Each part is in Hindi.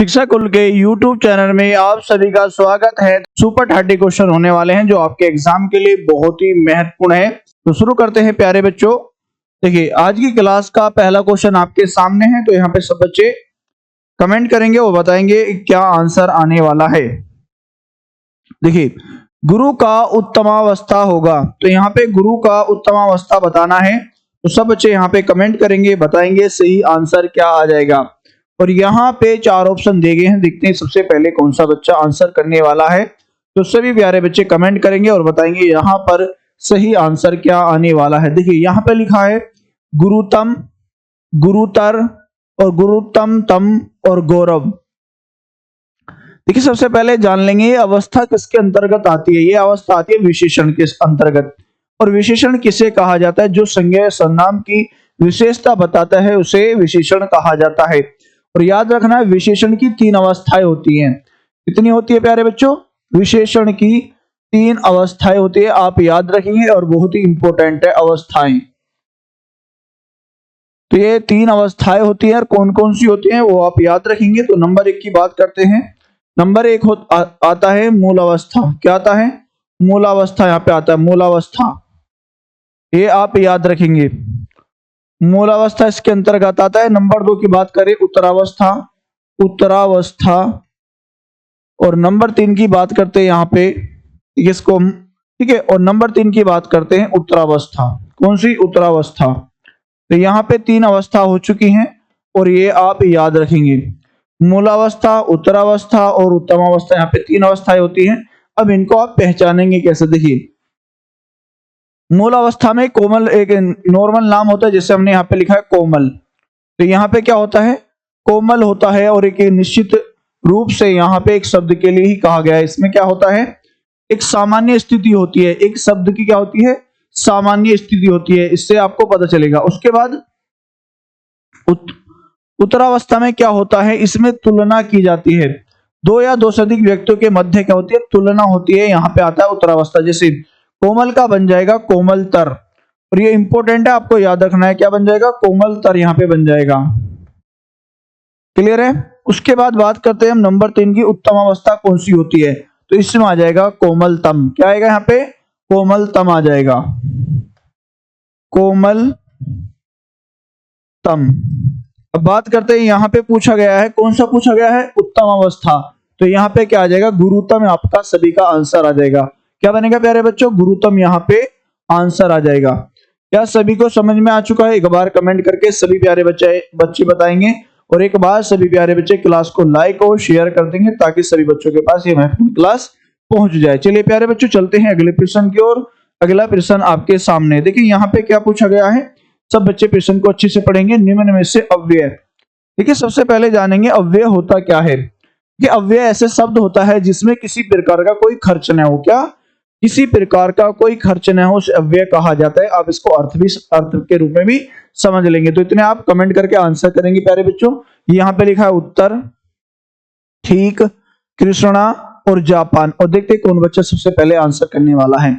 शिक्षा कुल के YouTube चैनल में आप सभी का स्वागत है। सुपर 30 क्वेश्चन होने वाले हैं जो आपके एग्जाम के लिए बहुत ही महत्वपूर्ण है। तो शुरू करते हैं प्यारे बच्चों। देखिए आज की क्लास का पहला क्वेश्चन आपके सामने है, तो यहाँ पे सब बच्चे कमेंट करेंगे और बताएंगे क्या आंसर आने वाला है। देखिए गुरु का उत्तमावस्था होगा, तो यहाँ पे गुरु का उत्तमावस्था बताना है। तो सब बच्चे यहाँ पे कमेंट करेंगे, बताएंगे सही आंसर क्या आ जाएगा। और यहाँ पे 4 ऑप्शन दिए गए हैं, देखते हैं सबसे पहले कौन सा बच्चा आंसर करने वाला है। तो सभी प्यारे बच्चे कमेंट करेंगे और बताएंगे यहाँ पर सही आंसर क्या आने वाला है। देखिए यहाँ पे लिखा है गुरुतम, गुरुतर और गुरुतम तम और गौरव। देखिए सबसे पहले जान लेंगे ये अवस्था किसके अंतर्गत आती है। ये अवस्था आती है विशेषण के अंतर्गत। और विशेषण किसे कहा जाता है? जो संज्ञा सर्वनाम की विशेषता बताता है उसे विशेषण कहा जाता है। और याद रखना है विशेषण की 3 अवस्थाएं होती हैं। कितनी होती है प्यारे बच्चों? विशेषण की 3 अवस्थाएं होती है, आप याद रखेंगे और बहुत ही इंपॉर्टेंट है अवस्थाएं। तो ये 3 अवस्थाएं होती है और कौन कौन सी होती हैं वो आप याद रखेंगे। तो नंबर 1 की बात करते हैं। नंबर 1 आता है मूल अवस्था। क्या आता है? मूल अवस्था यहाँ पे आता है मूल अवस्था, ये आप याद रखेंगे। मूल अवस्था इसके अंतर्गत आता है। नंबर 2 की बात करें उत्तरावस्था, उत्तरावस्था। और नंबर 3 की बात करते हैं यहाँ पे इसको, ठीक है। और नंबर 3 की बात करते हैं उत्तरावस्था। कौन सी? उत्तरावस्था। तो यहाँ पे 3 अवस्था हो चुकी हैं और ये आप याद रखेंगे। मूलावस्था, उत्तरावस्था और उत्तमावस्था, यहाँ पे 3 अवस्थाएं होती हैं। अब इनको आप पहचानेंगे कैसे? देखिए मूल अवस्था में कोमल एक नॉर्मल नाम होता है, जैसे हमने यहाँ पे लिखा है कोमल। तो यहाँ पे क्या होता है? कोमल होता है और एक निश्चित रूप से यहाँ पे एक शब्द के लिए ही कहा गया है। इसमें क्या होता है? एक सामान्य स्थिति होती है। एक शब्द की क्या होती है? सामान्य स्थिति होती है। इससे आपको पता चलेगा। उसके बाद उत्तरावस्था में क्या होता है? इसमें तुलना की जाती है। 2 या 2 से अधिक व्यक्तियों के मध्य क्या होती है? तुलना होती है। यहाँ पे आता है उत्तरावस्था। जैसे कोमल का बन जाएगा कोमलतर, और ये इंपॉर्टेंट है, आपको याद रखना है। क्या बन जाएगा? कोमलतर यहाँ पे बन जाएगा। क्लियर है? उसके बाद बात करते हैं हम नंबर 3 की। उत्तम अवस्था कौन सी होती है? तो इसमें आ जाएगा कोमलतम। क्या आएगा यहाँ पे? कोमलतम आ जाएगा, कोमलतम। अब बात करते हैं, यहाँ पे पूछा गया है, कौन सा पूछा गया है? उत्तम अवस्था। तो यहाँ पे क्या आ जाएगा? गुरुतम। आपका सभी का आंसर आ जाएगा। क्या बनेगा प्यारे बच्चों? गुरुतम यहाँ पे आंसर आ जाएगा। क्या सभी को समझ में आ चुका है? एक बार कमेंट करके सभी प्यारे बच्चे बताएंगे। और एक बार सभी प्यारे बच्चे क्लास को लाइक और शेयर कर देंगे ताकि सभी बच्चों के पास ये महत्वपूर्ण क्लास पहुंच जाए। चलिए प्यारे बच्चों चलते हैं अगले प्रश्न की ओर। अगला प्रश्न आपके सामने। देखिए यहाँ पे क्या पूछा गया है, सब बच्चे प्रश्न को अच्छे से पढ़ेंगे। निम्न में से अव्यय। देखिए सबसे पहले जानेंगे अव्यय होता क्या है। कि अव्यय ऐसे शब्द होता है जिसमें किसी प्रकार का कोई खर्च न हो। क्या? किसी प्रकार का कोई खर्च न हो, उसे अव्यय कहा जाता है। आप इसको अर्थ के रूप में भी समझ लेंगे। तो इतने आप कमेंट करके आंसर करेंगे प्यारे बच्चों। यहाँ पे लिखा है उत्तर, ठीक, कृष्णा और जापान। और देखते हैं कौन बच्चा सबसे पहले आंसर करने वाला है।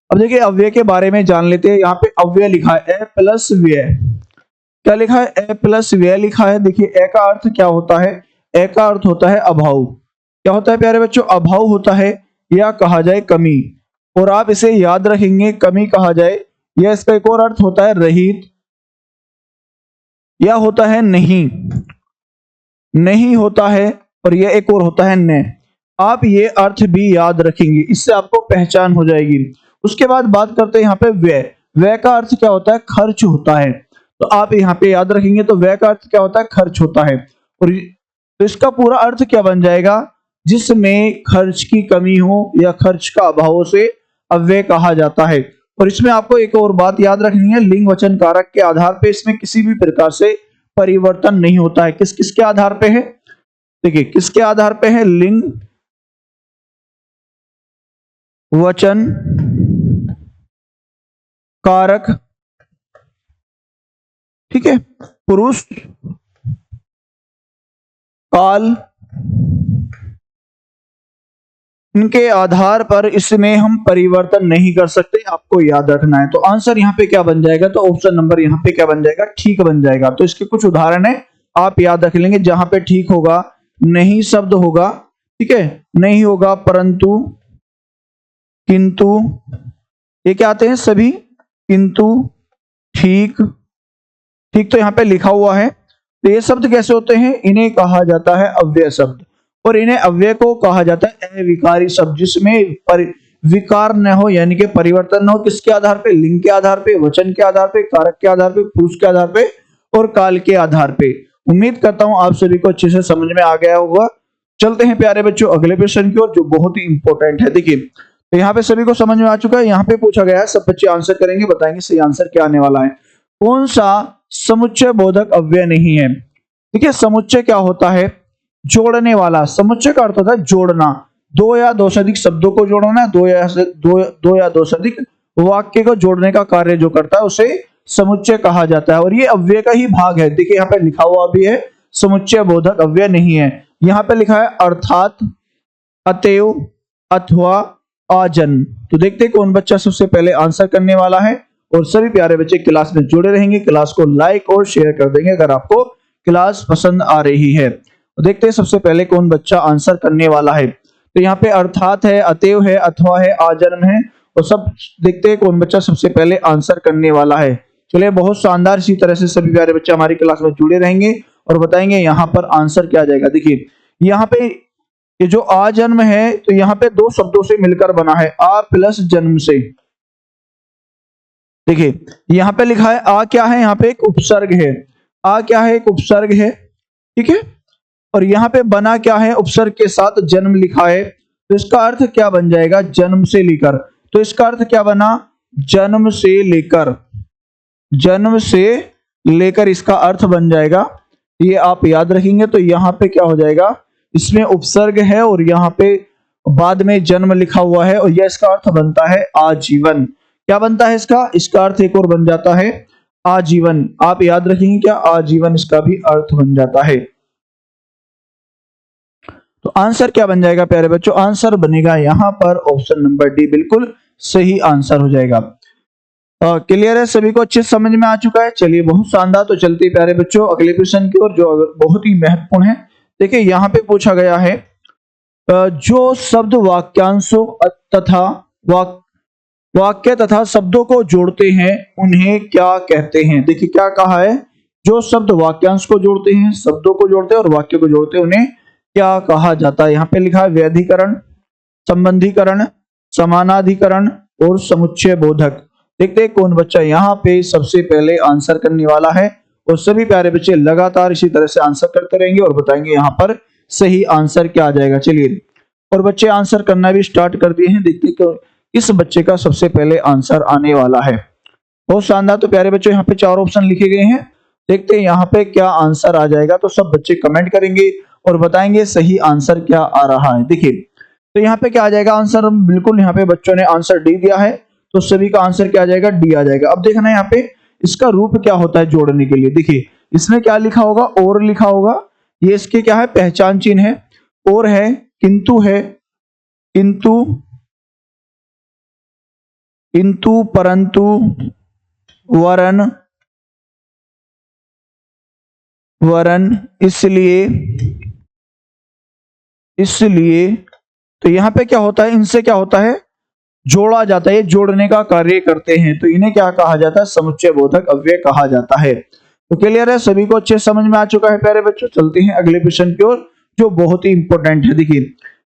अब देखिए अव्यय के बारे में जान लेते हैं। यहाँ पे अव्यय लिखा है ए प्लस व्यय। क्या लिखा है? ए प्लस व्यय लिखा है। देखिए ए का अर्थ क्या होता है? ए का अर्थ होता है अभाव। क्या होता है प्यारे बच्चों? अभाव होता है, या कहा जाए कमी। और आप इसे याद रखेंगे, कमी कहा जाए, या इसका एक और अर्थ होता है रहित, या होता है नहीं, नहीं होता है, और यह एक और होता है न। आप ये अर्थ भी याद रखेंगे, इससे आपको पहचान हो जाएगी। उसके बाद बात करते हैं यहाँ पे व्यय। व्यय का अर्थ क्या होता है? खर्च होता है। तो आप यहाँ पे याद रखेंगे। तो व्यय का अर्थ क्या होता है? खर्च होता है। और तो इसका पूरा अर्थ क्या बन जाएगा? जिसमें खर्च की कमी हो या खर्च का अभाव से अव्यय कहा जाता है। और इसमें आपको एक और बात याद रखनी है, लिंग वचन कारक के आधार पे इसमें किसी भी प्रकार से परिवर्तन नहीं होता है। किस किसके आधार पे है? देखिए किसके आधार पे है? लिंग वचन कारक, ठीक है, पुरुष, काल, इनके आधार पर इसमें हम परिवर्तन नहीं कर सकते। आपको याद रखना है। तो आंसर यहाँ पे क्या बन जाएगा? तो ऑप्शन नंबर यहाँ पे क्या बन जाएगा? ठीक बन जाएगा। तो इसके कुछ उदाहरण है, आप याद रख लेंगे। जहां पे ठीक होगा नहीं शब्द होगा, ठीक है, नहीं होगा, परंतु, किंतु, ये क्या आते हैं सभी, किंतु, ठीक, ठीक तो यहाँ पे लिखा हुआ है। तो ये शब्द कैसे होते हैं, इन्हें कहा जाता है अव्यय शब्द, और इन्हें अव्यय को कहा जाता है अविकारी शब्द, जिसमें विकार न हो, यानी कि परिवर्तन न हो, किसके आधार पे, लिंग के आधार पे, वचन के आधार पे, कारक के आधार पे, पुरुष के आधार पे और काल के आधार पे। उम्मीद करता हूं आप सभी को अच्छे से समझ में आ गया होगा। चलते हैं प्यारे बच्चों अगले प्रश्न की ओर, जो बहुत ही इंपॉर्टेंट है। देखिए तो यहाँ पे सभी को समझ में आ चुका है, यहाँ पे पूछा गया है, सब बच्चे आंसर करेंगे, बताएंगे सही आंसर क्या आने वाला है। कौन सा समुच्चय बोधक अव्यय नहीं है। देखिए समुच्चय क्या होता है, जोड़ने वाला। समुच्चय का अर्थ होता है जोड़ना, दो या दो से अधिक शब्दों को जोड़ना, दो या दो से अधिक वाक्य को जोड़ने का कार्य जो करता है उसे समुच्चय कहा जाता है, और ये अव्यय का ही भाग है। देखिए यहाँ पे लिखा हुआ भी है समुच्चय बोधक अव्यय नहीं है, यहाँ पे लिखा है अर्थात, अतएव, अथवा, आजन्म। तो देखते हैं कौन बच्चा सबसे पहले आंसर करने वाला है, और सभी प्यारे बच्चे क्लास में जुड़े रहेंगे, क्लास को लाइक और शेयर कर देंगे अगर आपको क्लास पसंद आ रही है। तो देखते हैं सबसे पहले कौन बच्चा आंसर करने वाला है। तो यहाँ पे अर्थात है, अतएव है, अथवा है, आजन्म है, और सब देखते हैं कौन बच्चा सबसे पहले आंसर करने वाला है। चलिए बहुत शानदार, इसी तरह से सभी प्यारे बच्चे हमारी क्लास में जुड़े रहेंगे और बताएंगे यहाँ पर आंसर क्या आ जाएगा। देखिए यहाँ पे ये जो आ जन्म है, तो यहाँ पे दो शब्दों से मिलकर बना है, आ प्लस जन्म से। देखिए यहाँ पे लिखा है आ क्या है, यहाँ पे एक उपसर्ग है, आ क्या है, एक उपसर्ग है, ठीक है, और यहाँ पे बना क्या है, उपसर्ग के साथ जन्म लिखा है। तो इसका अर्थ क्या बन जाएगा, जन्म से लेकर। तो इसका अर्थ क्या बना, जन्म से लेकर, जन्म से लेकर इसका अर्थ बन जाएगा। ये आप याद रखेंगे। तो यहाँ पे क्या हो जाएगा, इसमें उपसर्ग है और यहाँ पे बाद में जन्म लिखा हुआ है, और यह इसका अर्थ बनता है आजीवन। क्या बनता है इसका, इसका अर्थ एक और बन जाता है आजीवन। आप याद रखेंगे क्या, आजीवन इसका भी अर्थ बन जाता है। तो आंसर क्या बन जाएगा प्यारे बच्चों, आंसर बनेगा यहाँ पर ऑप्शन नंबर डी, बिल्कुल सही आंसर हो जाएगा। क्लियर है, सभी को अच्छे समझ में आ चुका है। चलिए बहुत शानदार। तो चलते हैं प्यारे बच्चों अगले प्रश्न की ओर, जो बहुत ही महत्वपूर्ण है। देखिए यहाँ पे पूछा गया है जो शब्द वाक्यांशों तथा वाक्य तथा शब्दों को जोड़ते हैं उन्हें क्या कहते हैं। देखिए क्या कहा है, जो शब्द वाक्यांश को जोड़ते हैं, शब्दों को जोड़ते हैं और वाक्य को जोड़ते हैं उन्हें क्या कहा जाता है। यहाँ पे लिखा है व्यधिकरण, संबंधीकरण, समानाधिकरण और समुच्चय बोधक। देखते हैं कौन बच्चा यहाँ पे सबसे पहले आंसर करने वाला है, और सभी प्यारे बच्चे लगातार इसी तरह से आंसर करते रहेंगे और बताएंगे यहाँ पर सही आंसर क्या आ जाएगा। चलिए और बच्चे आंसर करना भी स्टार्ट कर दिए हैं, देखते हैं इस बच्चे का सबसे पहले आंसर आने वाला है। बहुत शानदार। तो प्यारे बच्चों यहाँ पे चार ऑप्शन लिखे गए हैं, देखते हैं यहाँ पे क्या आंसर आ जाएगा। तो सब बच्चे कमेंट करेंगे और बताएंगे सही आंसर क्या आ रहा है। देखिए तो यहाँ पे क्या आ जाएगा आंसर, बिल्कुल यहाँ पे बच्चों ने आंसर डी दिया है, तो सभी का आंसर क्या आ जाएगा, डी आ जाएगा। अब देखना यहाँ पे इसका रूप क्या होता है जोड़ने के लिए। देखिए इसमें क्या लिखा होगा, और लिखा होगा, ये इसके क्या है, पहचान चिन्ह है, और है, किंतु है, किंतु, किंतु, परंतु, वरन, वरन, इसलिए, इसलिए। तो यहाँ पे क्या होता है, इनसे क्या होता है, जोड़ा जाता है, जोड़ने का कार्य करते हैं, तो इन्हें क्या कहा जाता है, समुच्चय बोधक अव्यय कहा जाता है। तो क्लियर है, सभी को अच्छे समझ में आ चुका है प्यारे बच्चों। चलते हैं अगले प्रश्न की ओर, जो बहुत ही इंपॉर्टेंट है। देखिए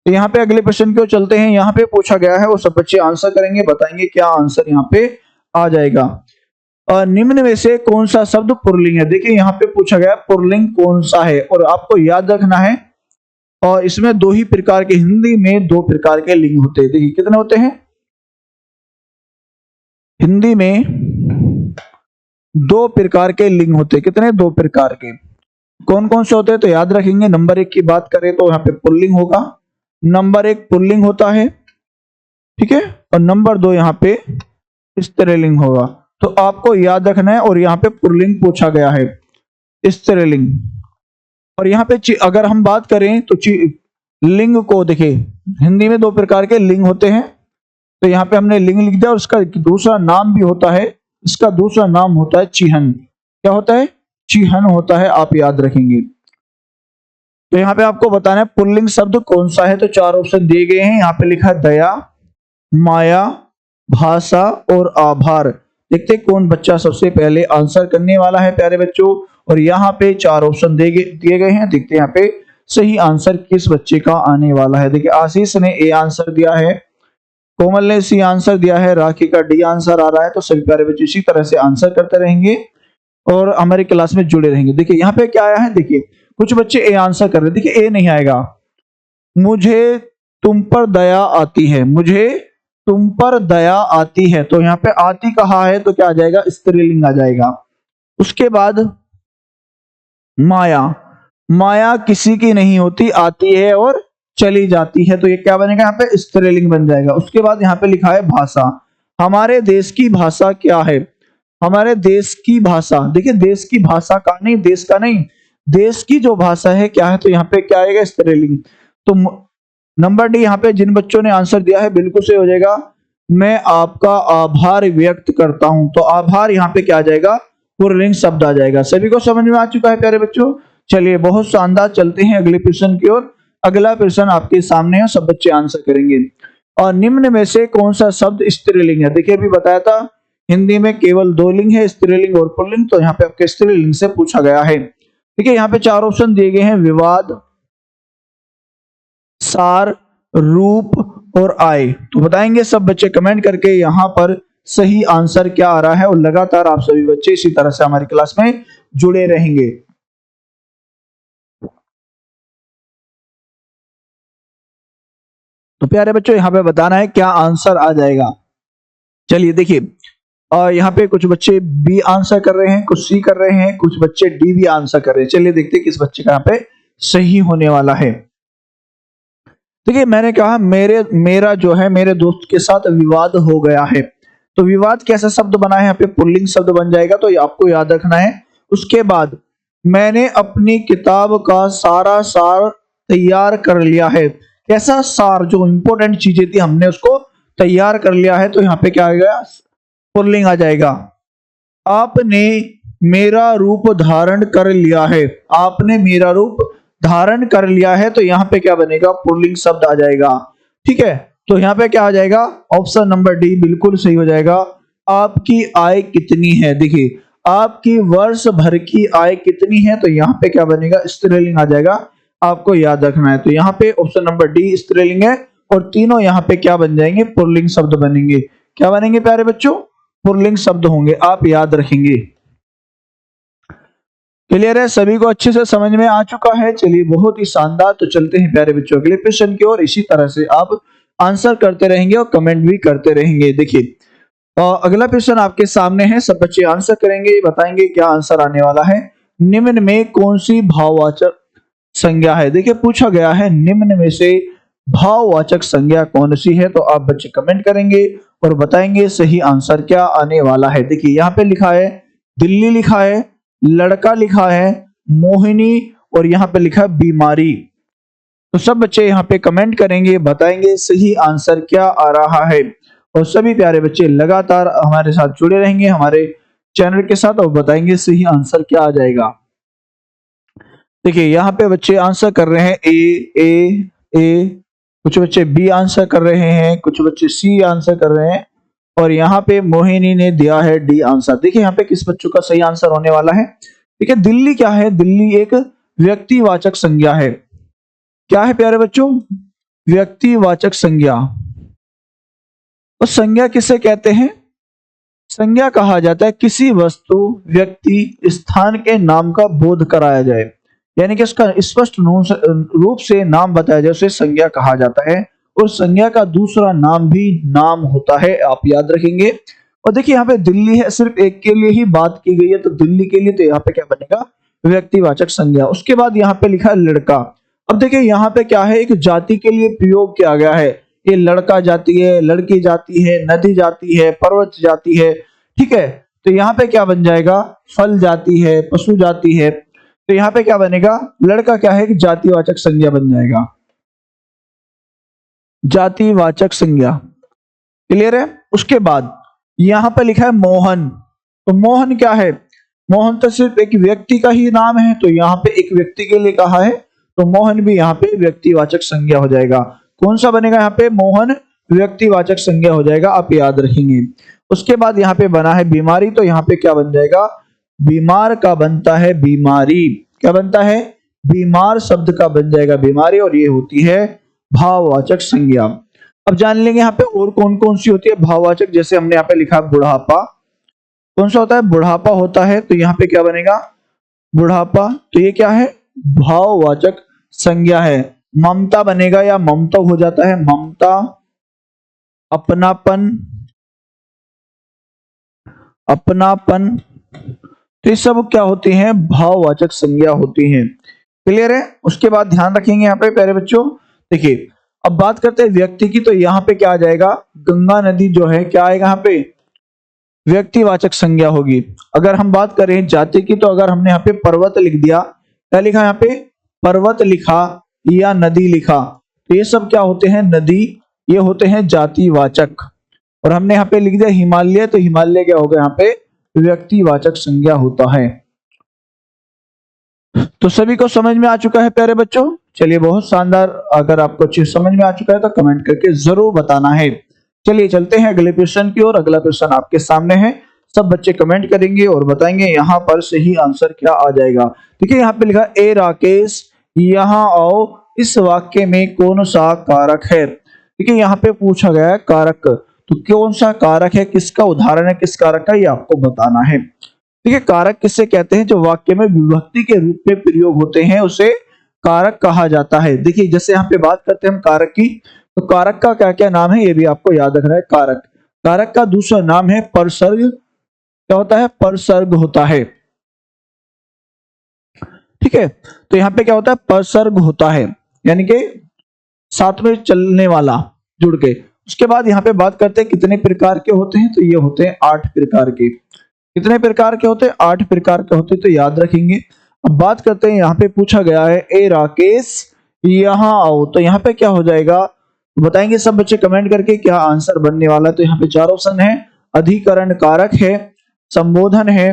तो यहाँ पे अगले प्रश्न की ओर चलते हैं। यहाँ पे पूछा गया है, वो सब बच्चे आंसर करेंगे, बताएंगे क्या आंसर यहाँ पे आ जाएगा। निम्न में से कौन सा शब्द पुल्लिंग है। देखिए यहाँ पे पूछा गया पुल्लिंग कौन सा है, और आपको याद रखना है, और इसमें दो ही प्रकार के, हिंदी में दो प्रकार के लिंग होते हैं। देखिए कितने होते हैं, हिंदी में दो प्रकार के लिंग होते हैं। कितने, दो प्रकार के। कौन कौन से होते हैं, तो याद रखेंगे। नंबर एक की बात करें तो यहाँ पे पुल्लिंग होगा, नंबर एक पुल्लिंग होता है, ठीक है, और नंबर दो यहाँ पे स्त्रीलिंग होगा। तो आपको याद रखना है, और यहाँ पे पुल्लिंग पूछा गया है, स्त्रीलिंग। और यहाँ पे अगर हम बात करें तो लिंग को देखिए, हिंदी में दो प्रकार के लिंग होते हैं, तो यहाँ पे हमने लिंग लिख दिया, और उसका दूसरा नाम भी होता है, इसका दूसरा नाम होता है चिह्न। क्या होता है, चिह्न होता है, आप याद रखेंगे। तो यहाँ पे आपको बताना है पुल्लिंग शब्द कौन सा है। तो 4 ऑप्शन दिए गए हैं। यहाँ पे लिखा है दया, माया, भाषा और आभार। देखते हैं कौन बच्चा सबसे पहले आंसर करने वाला है प्यारे बच्चों। और यहाँ पे 4 ऑप्शन दिए गए हैं। देखते हैं यहाँ पे सही आंसर किस बच्चे का आने वाला है। देखिए आशीष ने ए आंसर दिया है, कोमल ने सी आंसर दिया है, राखी का डी आंसर आ रहा है। तो सभी प्यारे बच्चे इसी तरह से आंसर करते रहेंगे और हमारी क्लास में जुड़े रहेंगे। देखिए यहाँ पे क्या आया है, देखिए कुछ बच्चे ए आंसर कर रहे हैं। देखिए ए नहीं आएगा। मुझे तुम पर दया आती है, मुझे तुम पर दया आती है। तो यहाँ पे आती कहा है तो क्या आ जाएगा, स्त्रीलिंग आ जाएगा। उसके बाद माया, माया किसी की नहीं होती, आती है और चली जाती है। तो ये क्या बनेगा, यहाँ पे स्त्रीलिंग बन जाएगा। उसके बाद यहाँ पे लिखा है भाषा। हमारे देश की भाषा क्या है, हमारे देश की भाषा। देखिए देश की भाषा का नहीं, देश का नहीं, देश की जो भाषा है क्या है। तो यहाँ पे क्या आएगा, स्त्रीलिंग। तो नंबर डी यहाँ पे जिन बच्चों ने आंसर दिया है बिल्कुल सही हो जाएगा। मैं आपका आभार व्यक्त करता हूं। तो आभार यहाँ पे क्या आ जाएगा, पुल्लिंग शब्द आ जाएगा। सभी को समझ में आ चुका है प्यारे बच्चों। चलिए बहुत शानदार, चलते हैं अगले प्रश्न की ओर। अगला प्रश्न आपके सामने है, सब बच्चे आंसर करेंगे। और निम्न में से कौन सा शब्द स्त्रीलिंग है। देखिए अभी बताया था हिंदी में केवल 2 लिंग है, स्त्रीलिंग और पुल्लिंग। तो यहाँ पे आपके स्त्रीलिंग से पूछा गया है। ठीक है, यहाँ पे 4 ऑप्शन दिए गए हैं, विवाद, सार, रूप और आय। तो बताएंगे सब बच्चे कमेंट करके यहाँ पर सही आंसर क्या आ रहा है। और लगातार आप सभी बच्चे इसी तरह से हमारी क्लास में जुड़े रहेंगे। तो प्यारे बच्चों यहाँ पे बताना है क्या आंसर आ जाएगा। चलिए देखिए, और यहाँ पे कुछ बच्चे बी आंसर कर रहे हैं, कुछ सी कर रहे हैं, कुछ बच्चे डी भी आंसर कर रहे हैं। चलिए देखते हैं किस बच्चे का यहाँ पे सही होने वाला है। देखिए मैंने कहा मेरा जो है मेरे दोस्त के साथ विवाद हो गया है। तो विवाद कैसा शब्द बना है, यहाँ पे पुल्लिंग शब्द बन जाएगा। तो ये आपको याद रखना है। उसके बाद मैंने अपनी किताब का सारा सार तैयार कर लिया है। कैसा सार, जो इंपॉर्टेंट चीजें थी हमने उसको तैयार कर लिया है। तो यहाँ पे क्या आएगा, पुल्लिंग आ जाएगा। आपने मेरा रूप धारण कर लिया है, आपने मेरा रूप धारण कर लिया है। तो यहाँ पे क्या बनेगा, पुल्लिंग शब्द आ जाएगा। ठीक है, तो यहाँ पे क्या आ जाएगा, ऑप्शन नंबर डी बिल्कुल सही हो जाएगा। आपकी आय कितनी है। देखिए आपकी वर्ष भर की आय कितनी है। तो यहाँ पे क्या बनेगा, स्त्रीलिंग आ जाएगा। आपको याद रखना है। तो यहाँ पे ऑप्शन नंबर डी स्त्रीलिंग है और तीनों यहाँ पे क्या बन जाएंगे, पुल्लिंग शब्द बनेंगे। क्या बनेंगे प्यारे बच्चों, पुल्लिंग शब्द होंगे, आप याद रखेंगे। क्लियर है, सभी को अच्छे से समझ में आ चुका है। चलिए बहुत ही शानदार। तो चलते हैं प्यारे बच्चों अगले क्वेश्चन की ओर। इसी तरह से आप आंसर करते रहेंगे और कमेंट भी करते रहेंगे। देखिए अगला प्रश्न आपके सामने है, सब बच्चे आंसर करेंगे, बताएंगे क्या आंसर आने वाला है। निम्न में कौन सी भाववाचक संज्ञा है। देखिए पूछा गया है निम्न में से भाववाचक संज्ञा कौन सी है। तो आप बच्चे कमेंट करेंगे और बताएंगे सही आंसर क्या आने वाला है। देखिए यहाँ पे लिखा है दिल्ली, लिखा है लड़का, लिखा है मोहिनी और यहाँ पे लिखा है बीमारी। तो सब बच्चे यहाँ पे कमेंट करेंगे, बताएंगे सही आंसर क्या आ रहा है। और सभी प्यारे बच्चे लगातार हमारे साथ जुड़े रहेंगे हमारे चैनल के साथ और बताएंगे सही आंसर क्या आ जाएगा। देखिए यहाँ पे बच्चे आंसर कर रहे हैं ए, कुछ बच्चे बी आंसर कर रहे हैं, कुछ बच्चे सी आंसर कर रहे हैं और यहाँ पे मोहिनी ने दिया है डी आंसर। देखिए यहाँ पे किस बच्चों का सही आंसर होने वाला है। देखिए दिल्ली क्या है, दिल्ली एक व्यक्तिवाचक संज्ञा है। क्या है प्यारे बच्चों, व्यक्तिवाचक संज्ञा। और संज्ञा किसे कहते हैं, संज्ञा कहा जाता है किसी वस्तु, व्यक्ति, स्थान के नाम का बोध कराया जाए, यानी कि उसका स्पष्ट रूप से नाम बताया जाए, उसे संज्ञा कहा जाता है। और संज्ञा का दूसरा नाम भी नाम होता है, आप याद रखेंगे। और देखिए यहाँ पे दिल्ली है, सिर्फ एक के लिए ही बात की गई है, तो दिल्ली के लिए तो यहाँ पे क्या बनेगा, व्यक्तिवाचक संज्ञा। उसके बाद यहाँ पे लिखा है लड़का। अब देखिए यहाँ पे क्या है, एक जाति के लिए प्रयोग किया गया है। ये लड़का जाति है, लड़की जाति है, नदी जाति है, पर्वत जाति है। ठीक है, तो यहाँ पे क्या बन जाएगा, फल जाति है, पशु जाति है। तो यहाँ पे क्या बनेगा, लड़का क्या है कि जातिवाचक संज्ञा बन जाएगा, जातिवाचक संज्ञा। क्लियर है। उसके बाद यहाँ पे लिखा है मोहन। तो मोहन क्या है, मोहन तो सिर्फ एक व्यक्ति का ही नाम है, तो यहाँ पे एक व्यक्ति के लिए कहा है, तो मोहन भी यहाँ पे व्यक्तिवाचक संज्ञा हो जाएगा। कौन सा बनेगा यहाँ पे? मोहन व्यक्तिवाचक संज्ञा हो जाएगा, आप याद रखेंगे। उसके बाद यहाँ पे बना है बीमारी, तो यहाँ पे क्या बन जाएगा? बीमार का बनता है बीमारी। क्या बनता है? बीमार शब्द का बन जाएगा बीमारी, और ये होती है भाववाचक संज्ञा। अब जान लेंगे यहाँ पे और कौन कौन सी होती है भाववाचक। जैसे हमने यहाँ पे लिखा बुढ़ापा, कौन सा होता है? बुढ़ापा होता है, तो यहाँ पे क्या बनेगा? बुढ़ापा। तो ये क्या है? भाववाचक संज्ञा है। ममता बनेगा या ममता हो जाता है, ममता, अपनापन, अपनापन। तो ये सब क्या होती हैं? भाववाचक संज्ञा होती हैं। क्लियर है? उसके बाद ध्यान रखेंगे यहाँ पे प्यारे बच्चों, देखिए अब बात करते हैं व्यक्ति की, तो यहाँ पे क्या आ जाएगा? गंगा नदी जो है, क्या आएगा यहाँ पे? व्यक्तिवाचक संज्ञा होगी। अगर हम बात करें जाति की, तो अगर हमने यहाँ पे पर्वत लिख दिया, क्या लिखा यहाँ पे? पर्वत लिखा या नदी लिखा, तो ये सब क्या होते हैं? नदी, ये होते हैं जातिवाचक। और हमने यहाँ पे लिख दिया हिमालय, तो हिमालय क्या होगा? यहाँ पे व्यक्तिवाचक संज्ञा होता है। तो सभी को समझ में आ चुका है प्यारे बच्चों? चलिए बहुत शानदार। अगर आपको चीज समझ में आ चुका है तो कमेंट करके जरूर बताना है। चलिए चलते हैं अगले प्रश्न की ओर। अगला प्रश्न आपके सामने है, सब बच्चे कमेंट करेंगे और बताएंगे यहाँ पर सही आंसर क्या आ जाएगा। ठीक है, यहाँ पे लिखा ए राकेश यहाँ आओ, इस वाक्य में कौन सा कारक है? ठीक है, यहाँ पे पूछा गया है कारक, तो कौन सा कारक है, किसका उदाहरण है, किस कारक का, ये आपको बताना है। ठीक है, कारक किससे कहते हैं? जो वाक्य में विभक्ति के रूप में प्रयोग होते हैं उसे कारक कहा जाता है। देखिए जैसे यहाँ पे बात करते हैं हम कारक की, तो कारक का क्या क्या नाम है ये भी आपको याद रखना है। कारक, कारक का दूसरा नाम है परसर्ग। क्या होता है? परसर्ग होता है। ठीक है, तो यहाँ पे क्या होता है? परसर्ग होता है, यानी कि साथ में चलने वाला जुड़ के। उसके बाद यहाँ पे बात करते हैं कितने प्रकार के होते हैं, तो ये होते हैं 8 प्रकार के। कितने प्रकार के होते हैं? 8 प्रकार के होते हैं, तो याद रखेंगे। अब बात करते हैं, यहाँ पे पूछा गया है ए राकेश यहाँ आओ, तो यहाँ पे क्या हो जाएगा बताएंगे सब बच्चे कमेंट करके क्या आंसर बनने वाला है। तो यहाँ पे 4 ऑप्शन है, अधिकरण कारक है, संबोधन है,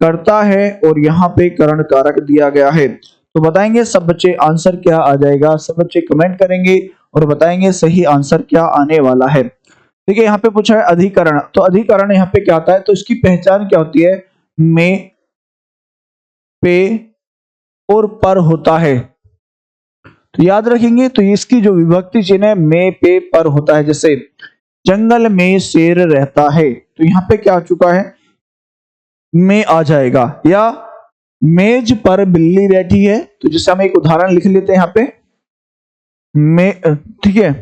कर्ता है, और यहाँ पे करण कारक दिया गया है। तो बताएंगे सब बच्चे आंसर क्या आ जाएगा। सब बच्चे कमेंट करेंगे और बताएंगे सही आंसर क्या आने वाला है। देखिए यहाँ पे पूछा है अधिकरण, तो अधिकरण यहाँ पे क्या आता है? तो इसकी पहचान क्या होती है? में, पे और पर होता है। तो याद रखेंगे, तो इसकी जो विभक्ति चिन्ह है में, पे, पर होता है। जैसे जंगल में शेर रहता है, तो यहाँ पे क्या आ चुका है? में आ जाएगा। या मेज पर बिल्ली बैठी है, तो जैसे हम एक उदाहरण लिख लेते हैं यहाँ पे में, ठीक है,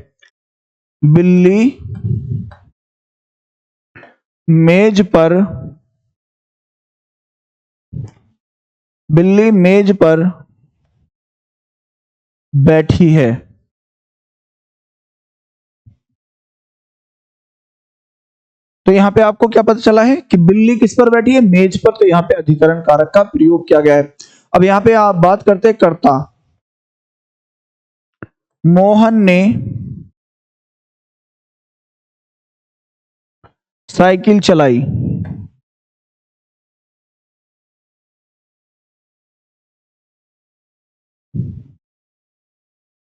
बिल्ली मेज पर, बिल्ली मेज पर बैठी है। तो यहाँ पे आपको क्या पता चला है कि बिल्ली किस पर बैठी है? मेज पर। तो यहाँ पे अधिकरण कारक का प्रयोग किया गया है। अब यहाँ पे आप बात करते हैं कर्ता। मोहन ने साइकिल चलाई।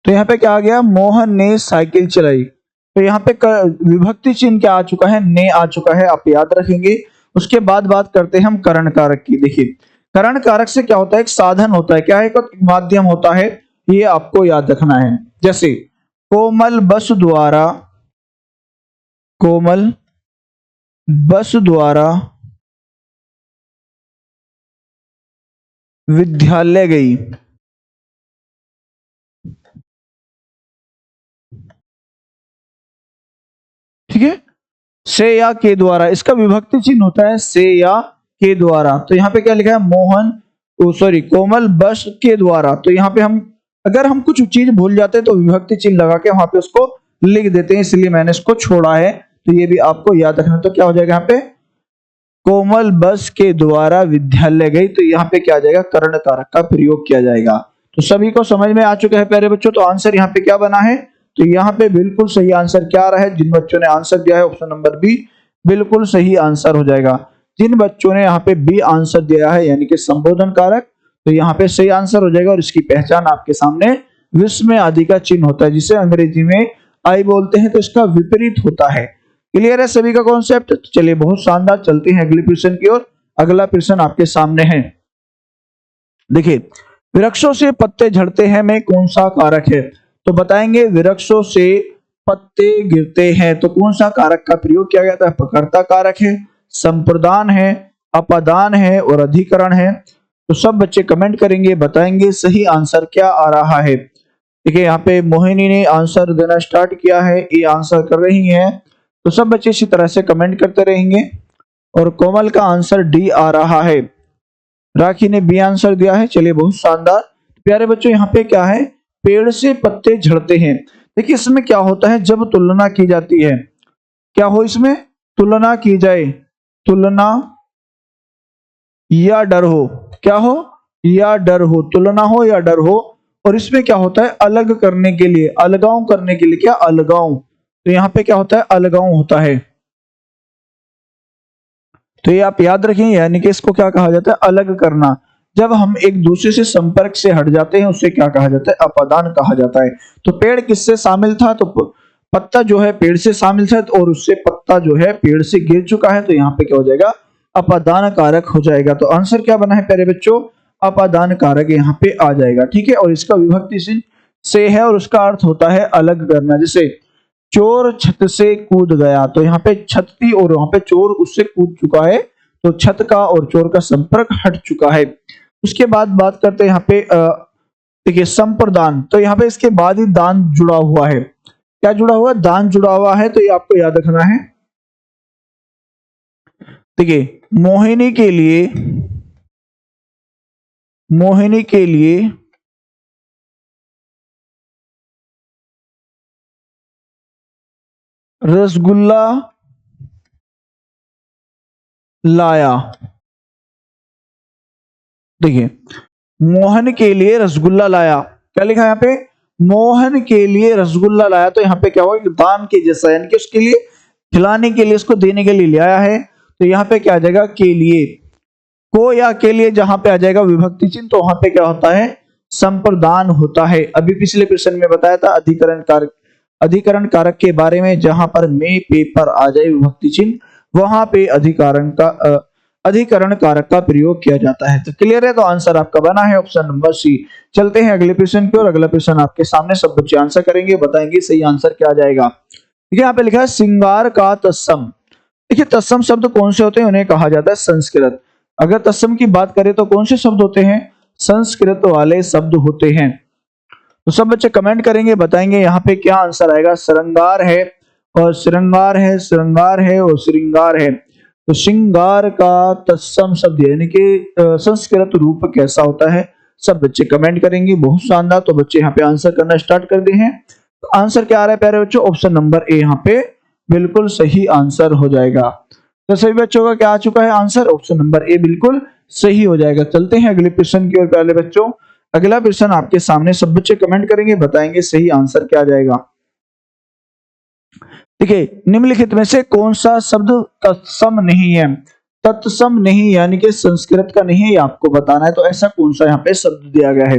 तो यहाँ पे क्या आ गया? मोहन ने साइकिल चलाई। तो यहाँ पे विभक्ति चिन्ह क्या आ चुका है? ने आ चुका है, आप याद रखेंगे। उसके बाद बात करते हैं हम करण कारक की। देखिए करण कारक से क्या होता है? एक साधन होता है। क्या है? एक माध्यम होता है, ये आपको याद रखना है। जैसे कोमल बस द्वारा, कोमल बस द्वारा विद्यालय गई। ठीक है, से या के द्वारा, इसका विभक्ति चिन्ह होता है से या के द्वारा। तो यहाँ पे क्या लिखा है? मोहन, सॉरी, कोमल बस के द्वारा। तो यहाँ पे हम अगर हम कुछ चीज भूल जाते हैं तो विभक्ति चिन्ह लगा के वहां पे उसको लिख देते हैं, इसलिए मैंने इसको छोड़ा है। तो ये भी आपको याद रखना। तो क्या हो जाएगा यहाँ पे? कोमल बस के द्वारा विद्यालय गई। तो यहाँ पे क्या आ जाएगा? करण कारक का प्रयोग किया जाएगा। तो सभी को समझ में आ चुका है प्यारे बच्चों। तो आंसर यहाँ पे क्या बना है? तो यहाँ पे बिल्कुल सही आंसर क्या आ रहा है? जिन बच्चों ने आंसर दिया है ऑप्शन नंबर बी बिल्कुल सही आंसर हो जाएगा। जिन बच्चों ने यहाँ पे बी आंसर दिया है यानी कि संबोधन कारक, तो यहाँ पे सही आंसर हो जाएगा। और इसकी पहचान आपके सामने विस्मय आदि का चिन्ह होता है, जिसे अंग्रेजी में आई बोलते हैं, तो इसका विपरीत होता है। क्लियर है सभी का कॉन्सेप्ट? चलिए बहुत शानदार, चलते हैं अगले प्रश्न की ओर। अगला प्रश्न आपके सामने है। देखिए, वृक्षों से पत्ते झड़ते हैं में कौन सा कारक है? तो बताएंगे वृक्षों से पत्ते गिरते हैं, तो कौन सा कारक का प्रयोग किया गया था? प्रकर्ता कारक है, संप्रदान है, अपादान है और अधिकरण है। तो सब बच्चे कमेंट करेंगे, बताएंगे सही आंसर क्या आ रहा है। देखिए यहाँ पे मोहिनी ने आंसर देना स्टार्ट किया है, ये आंसर कर रही है। तो सब बच्चे इसी तरह से कमेंट करते रहेंगे। और कोमल का आंसर डी आ रहा है। राखी ने बी आंसर दिया है। चलिए बहुत शानदार प्यारे बच्चों, यहाँ पे क्या है? पेड़ से पत्ते झड़ते हैं। देखिए इसमें क्या होता है, जब तुलना की जाती है, क्या हो इसमें? तुलना की जाए, तुलना या डर हो, क्या हो? या डर हो, तुलना हो या डर हो। और इसमें क्या होता है? अलग करने के लिए, अलगाव करने के लिए, क्या? अलगाव। तो यहाँ पे क्या होता है? अलगाव होता है। तो ये आप याद रखें, यानी कि इसको क्या कहा जाता है? अलग करना। जब हम एक दूसरे से संपर्क से हट जाते हैं, उसे क्या कहा जाता है? अपादान कहा जाता है। तो पेड़ किससे शामिल था? तो पत्ता जो है पेड़ से शामिल था, और उससे पत्ता जो है पेड़ से गिर चुका है, तो यहाँ पे क्या हो जाएगा? अपादान कारक हो जाएगा। तो आंसर क्या बना है प्यारे बच्चों? अपादान कारक यहाँ पे आ जाएगा। ठीक है, और इसका विभक्ति चिन्ह से है, और उसका अर्थ होता है अलग करना। जैसे चोर छत से कूद गया, तो यहाँ पे छत थी और वहां पे चोर उससे कूद चुका है, तो छत का और चोर का संपर्क हट चुका है। उसके बाद बात करते हैं यहाँ पे देखिए संप्रदान। तो यहाँ पे इसके बाद ही दान जुड़ा हुआ है। क्या जुड़ा हुआ? दान जुड़ा हुआ है, तो ये आपको याद रखना है। देखिए मोहिनी के लिए, मोहिनी के लिए रसगुल्ला लाया। देखिए मोहन के लिए रसगुल्ला लाया, क्या लिखा है यहाँ पे? मोहन के लिए रसगुल्ला लाया। तो यहाँ पे क्या होगा? दान के जैसा, यानी कि उसके लिए खिलाने के लिए, उसको देने के लिए ले आया है। तो यहाँ पे क्या आ जाएगा? के लिए। को या के लिए जहां पे आ जाएगा विभक्ति चिन्ह, तो वहां पे क्या होता है? संप्रदान होता है। अभी पिछले प्रश्न में बताया था अधिकरण कारक, अधिकरण कारक के बारे में, जहां पर में पे पर आ जाए विभक्ति चिन्ह, वहां पे अधिकरण कारक का प्रयोग किया जाता है। तो क्लियर है? तो आंसर आपका बना है ऑप्शन नंबर सी। चलते हैं अगले प्रश्न की ओर। अगला प्रश्न आपके सामने, सब बच्चे आंसर करेंगे, बताएंगे सही आंसर क्या आ जाएगा। ठीक है, यहाँ पे लिखा है श्रृंगार का तत्सम। देखिए तत्सम शब्द कौन से होते हैं? उन्हें कहा जाता है संस्कृत। अगर तत्सम की बात करें तो कौन से शब्द होते हैं? संस्कृत वाले शब्द होते हैं। तो सब बच्चे कमेंट करेंगे, बताएंगे यहाँ पे क्या आंसर आएगा। श्रृंगार है और श्रृंगार है, श्रृंगार है और श्रृंगार है। तो श्रृंगार का तत्सम शब्द यानी कि संस्कृत रूप कैसा होता है? सब बच्चे कमेंट करेंगे, बहुत शानदार। तो बच्चे यहाँ पे आंसर करना स्टार्ट कर दिए हैं। तो आंसर क्या आ रहा है प्यारे बच्चों? ऑप्शन नंबर ए यहाँ पे बिल्कुल सही आंसर हो जाएगा। तो सभी बच्चों का क्या आ चुका है आंसर? ऑप्शन नंबर ए बिल्कुल सही हो जाएगा। चलते हैं अगले प्रश्न की ओर प्यारे बच्चों। अगला प्रश्न आपके सामने, सब बच्चे कमेंट करेंगे, बताएंगे सही आंसर क्या आ जाएगा। देखिए निम्नलिखित में से कौन सा शब्द तत्सम नहीं है? तत्सम नहीं यानी कि संस्कृत का नहीं है, ये आपको बताना है। तो ऐसा कौन सा यहाँ पे शब्द दिया गया है?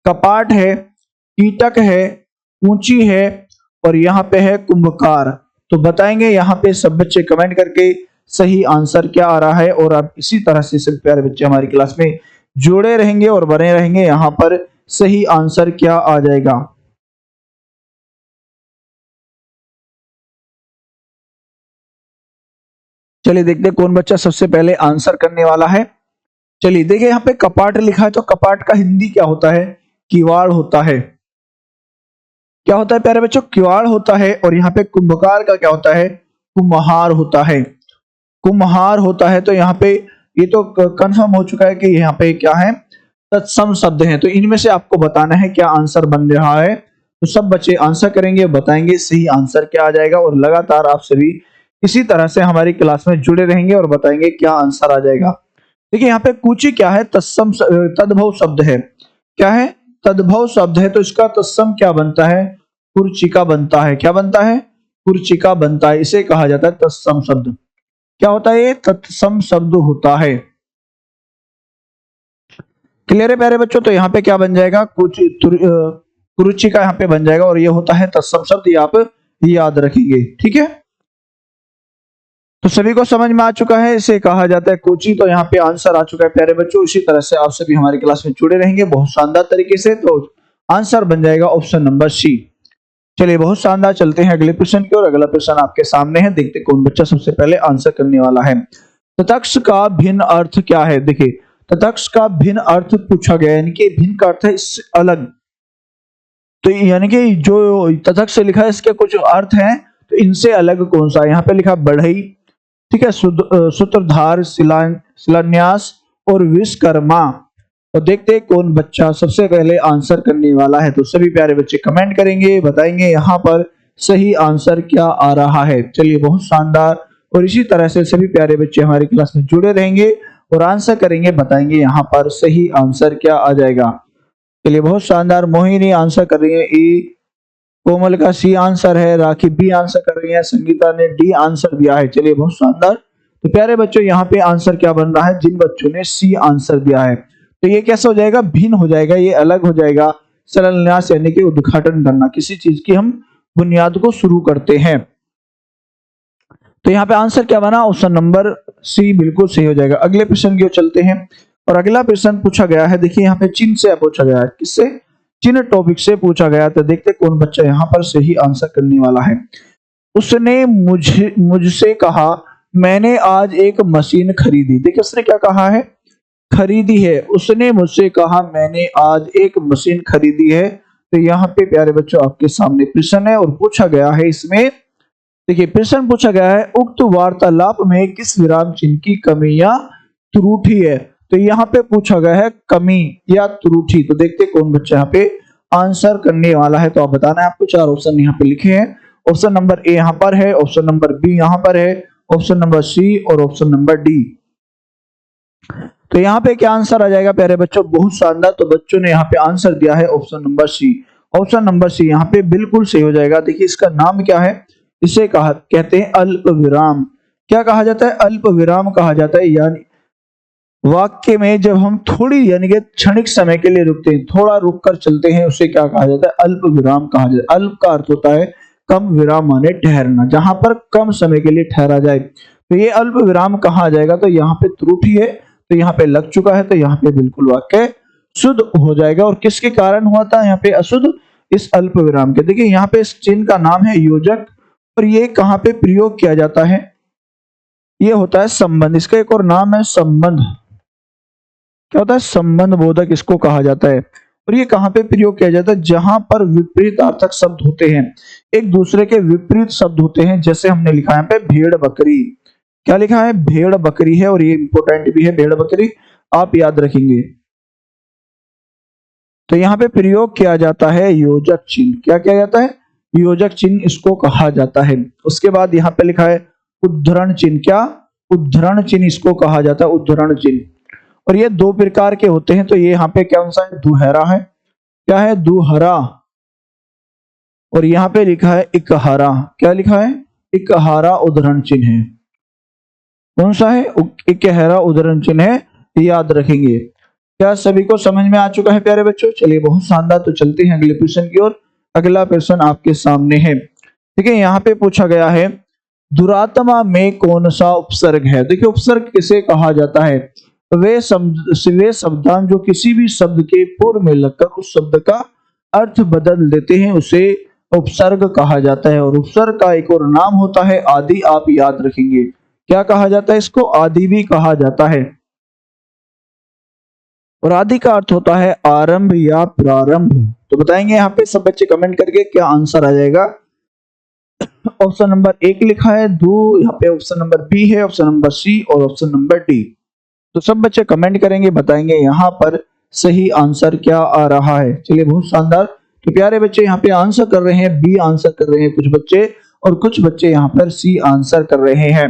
कपाट है, कीटक है, ऊंची है और यहाँ पे है कुंभकार। तो बताएंगे यहाँ पे सब बच्चे कमेंट करके सही आंसर क्या आ रहा है। और आप इसी तरह से सब प्यारे बच्चे हमारी क्लास में जुड़े रहेंगे और बने रहेंगे, यहाँ पर सही आंसर क्या आ जाएगा। चलिए देखते हैं कौन बच्चा सबसे पहले आंसर करने वाला है। चलिए देखिए यहाँ पे कपाट लिखा है, तो कपाट का हिंदी क्या होता है? किवाड़ होता है। क्या होता है प्यारे बच्चों? किवाड़ होता है। और यहाँ पे कुंभकार का क्या होता है? कुम्हार होता है, कुम्हार होता है। तो यहाँ पे ये तो कंफर्म हो चुका है कि यहाँ पे क्या है? तत्सम शब्द हैं। तो इनमें से आपको बताना है क्या आंसर बन रहा है। तो सब बच्चे आंसर करेंगे, बताएंगे सही आंसर क्या आ जाएगा। और लगातार आप सभी इसी तरह से हमारी क्लास में जुड़े रहेंगे और बताएंगे क्या आंसर आ जाएगा। देखिए यहाँ पे कुची क्या है? तत्सम तद्भव शब्द है। क्या है? तद्भव शब्द है। तो इसका तत्सम क्या बनता है? कुर्चिका बनता है। क्या बनता है? कुर्चिका बनता है। इसे कहा जाता है तत्सम शब्द। क्या होता है? ये तत्सम शब्द होता है। क्लियर है प्यारे बच्चों? तो यहाँ पे क्या बन जाएगा, कुरुचि का यहाँ पे बन जाएगा और ये होता है तत्सम शब्द, ये आप याद रखेंगे। ठीक है, तो सभी को समझ में आ चुका है, इसे कहा जाता है कुची। तो यहाँ पे आंसर आ चुका है प्यारे बच्चों। इसी तरह से आप सभी हमारी क्लास में जुड़े रहेंगे बहुत शानदार तरीके से। तो आंसर बन जाएगा ऑप्शन नंबर सी। चलिए बहुत शानदार, चलते हैं अगले प्रश्न की ओर। अगला प्रश्न आपके सामने है, देखते कौन बच्चा सबसे पहले आंसर करने वाला है। तटस्थ का भिन्न अर्थ क्या है? देखिए, तटस्थ का भिन्न अर्थ पूछा गया, यानी कि भिन्न का अर्थ है इससे अलग। तो यानी कि जो तटस्थ से लिखा है इसके कुछ अर्थ हैं, तो इनसे अलग कौन सा है? यहाँ पे लिखा बढ़ई, ठीक है, सूत्रधार, शिलान्यास और विश्वकर्मा। तो देखते हैं कौन बच्चा सबसे पहले आंसर करने वाला है। तो सभी प्यारे बच्चे कमेंट करेंगे, बताएंगे यहाँ पर सही आंसर क्या आ रहा है। चलिए बहुत शानदार, और इसी तरह से सभी प्यारे बच्चे हमारी क्लास में जुड़े रहेंगे और आंसर करेंगे, बताएंगे यहाँ पर सही आंसर क्या आ जाएगा। चलिए बहुत शानदार, मोहिनी आंसर कर रही है ई, कोमल का सी आंसर है, राखी बी आंसर कर रही है, संगीता ने डी आंसर दिया है। चलिए बहुत शानदार। तो प्यारे बच्चों यहाँ पे आंसर क्या बन रहा है? जिन बच्चों ने सी आंसर दिया है, तो ये कैसे हो जाएगा? भिन्न हो जाएगा, ये अलग हो जाएगा। शिलान्यास यानी कि उद्घाटन करना, किसी चीज की हम बुनियाद को शुरू करते हैं। तो यहाँ पे आंसर क्या बना? ऑप्शन नंबर सी बिल्कुल सही हो जाएगा। अगले प्रश्न की ओर चलते हैं, और अगला प्रश्न पूछा गया है, देखिए यहाँ पे चिन्ह से पूछा गया है। किससे? चिन्ह टॉपिक से पूछा गया। तो देखते कौन बच्चा यहाँ पर सही आंसर करने वाला है। उसने मुझसे कहा मैंने आज एक मशीन खरीदी। देखिए उसने क्या कहा है? खरीदी है। उसने मुझसे कहा मैंने आज एक मशीन खरीदी है। तो यहाँ पे प्यारे बच्चों आपके सामने प्रश्न है और पूछा गया है इसमें, देखिए प्रश्न पूछा गया है, उक्त वार्तालाप में किस विराम चिन्ह की कमी या त्रुटि है? तो यहाँ पे पूछा गया है कमी या त्रुटि। तो देखते कौन बच्चा यहाँ पे आंसर करने वाला है। तो आप बताना है, आपको चार ऑप्शन यहाँ पे लिखे हैं। ऑप्शन नंबर ए यहाँ पर है, ऑप्शन नंबर बी यहाँ पर है, ऑप्शन नंबर सी और ऑप्शन नंबर डी। तो यहाँ पे क्या आंसर आ जाएगा प्यारे बच्चों? बहुत शानदार। तो बच्चों ने यहाँ पे आंसर दिया है option number C. Option number C यहाँ पे बिल्कुल सही हो जाएगा। देखिए इसका नाम क्या है? इसे कहते हैं अल्प विराम। क्या कहा जाता है? अल्प विराम कहा जाता है। यानी वाक्य में जब हम थोड़ी यानी कि क्षणिक समय के लिए रुकते हैं, थोड़ा रुक कर चलते हैं, उसे क्या कहा जाता है? अल्प विराम कहा जाता है। अल्प का अर्थ होता है कम, विराम माने ठहरना, जहां पर कम समय के लिए ठहरा जाए। तो ये अल्प विराम कहा जाएगा। तो यहाँ पे त्रुटि है, तो यहाँ पे लग चुका है, तो यहाँ पे बिल्कुल वाक्य शुद्ध हो जाएगा। और किसके कारण हुआ था यहाँ पे अशुद्ध? इस अल्प विराम के। देखिए यहाँ पे इस चिन्ह का नाम है योजक, और ये कहाँ पे प्रयोग किया जाता है? ये होता है संबंध। इसका एक और नाम है संबंध। क्या होता है? संबंध बोधक इसको कहा जाता है। और ये कहाँ पे प्रयोग किया जाता है? जहां पर विपरीत अर्थक शब्द होते हैं, एक दूसरे के विपरीत शब्द होते हैं। जैसे हमने लिखा है यहाँ पे भेड़ बकरी। क्या लिखा है? भेड़ बकरी है, और ये इंपोर्टेंट भी है, भेड़ बकरी आप याद रखेंगे। तो यहाँ पे प्रयोग किया जाता है योजक चिन्ह। क्या किया जाता है? योजक चिन्ह इसको कहा जाता है। उसके बाद यहाँ पे लिखा है उद्धरण चिन्ह। क्या? उद्धरण चिन्ह इसको कहा जाता है, उद्धरण चिन्ह। और ये दो प्रकार के होते हैं। तो ये यहाँ पे कौन सा है? दुहरा है। क्या है? दुहरा। और यहाँ पे लिखा है इकहारा। क्या लिखा है? इकहारा उद्धरण चिन्ह है। कौन सा है? इकहारा उद्धरण चिन्ह है, याद रखेंगे। क्या सभी को समझ में आ चुका है प्यारे बच्चों? चलिए बहुत शानदार। तो चलते हैं अगले प्रश्न की ओर। अगला प्रश्न आपके सामने है। ठीक है, यहाँ पे पूछा गया है दुरात्मा में कौन सा उपसर्ग है? देखिए उपसर्ग किसे कहा जाता है? वे शब्दांश जो किसी भी शब्द के पूर्व में लगकर उस शब्द का अर्थ बदल देते हैं, उसे उपसर्ग कहा जाता है। और उपसर्ग का एक और नाम होता है आदि। आप याद रखेंगे। क्या कहा जाता है इसको? आदि भी कहा जाता है। और आदि का अर्थ होता है आरंभ या प्रारंभ। तो बताएंगे यहाँ पे सब बच्चे कमेंट करके क्या आंसर आ जाएगा। ऑप्शन नंबर एक लिखा है, दो यहाँ पे ऑप्शन नंबर बी है, ऑप्शन नंबर सी और ऑप्शन नंबर डी। तो सब बच्चे कमेंट करेंगे, बताएंगे यहाँ पर सही आंसर क्या आ रहा है। चलिए बहुत शानदार। तो प्यारे बच्चे यहाँ पे आंसर कर रहे हैं, बी आंसर कर रहे हैं कुछ बच्चे, और कुछ बच्चे यहाँ पर सी आंसर कर रहे हैं।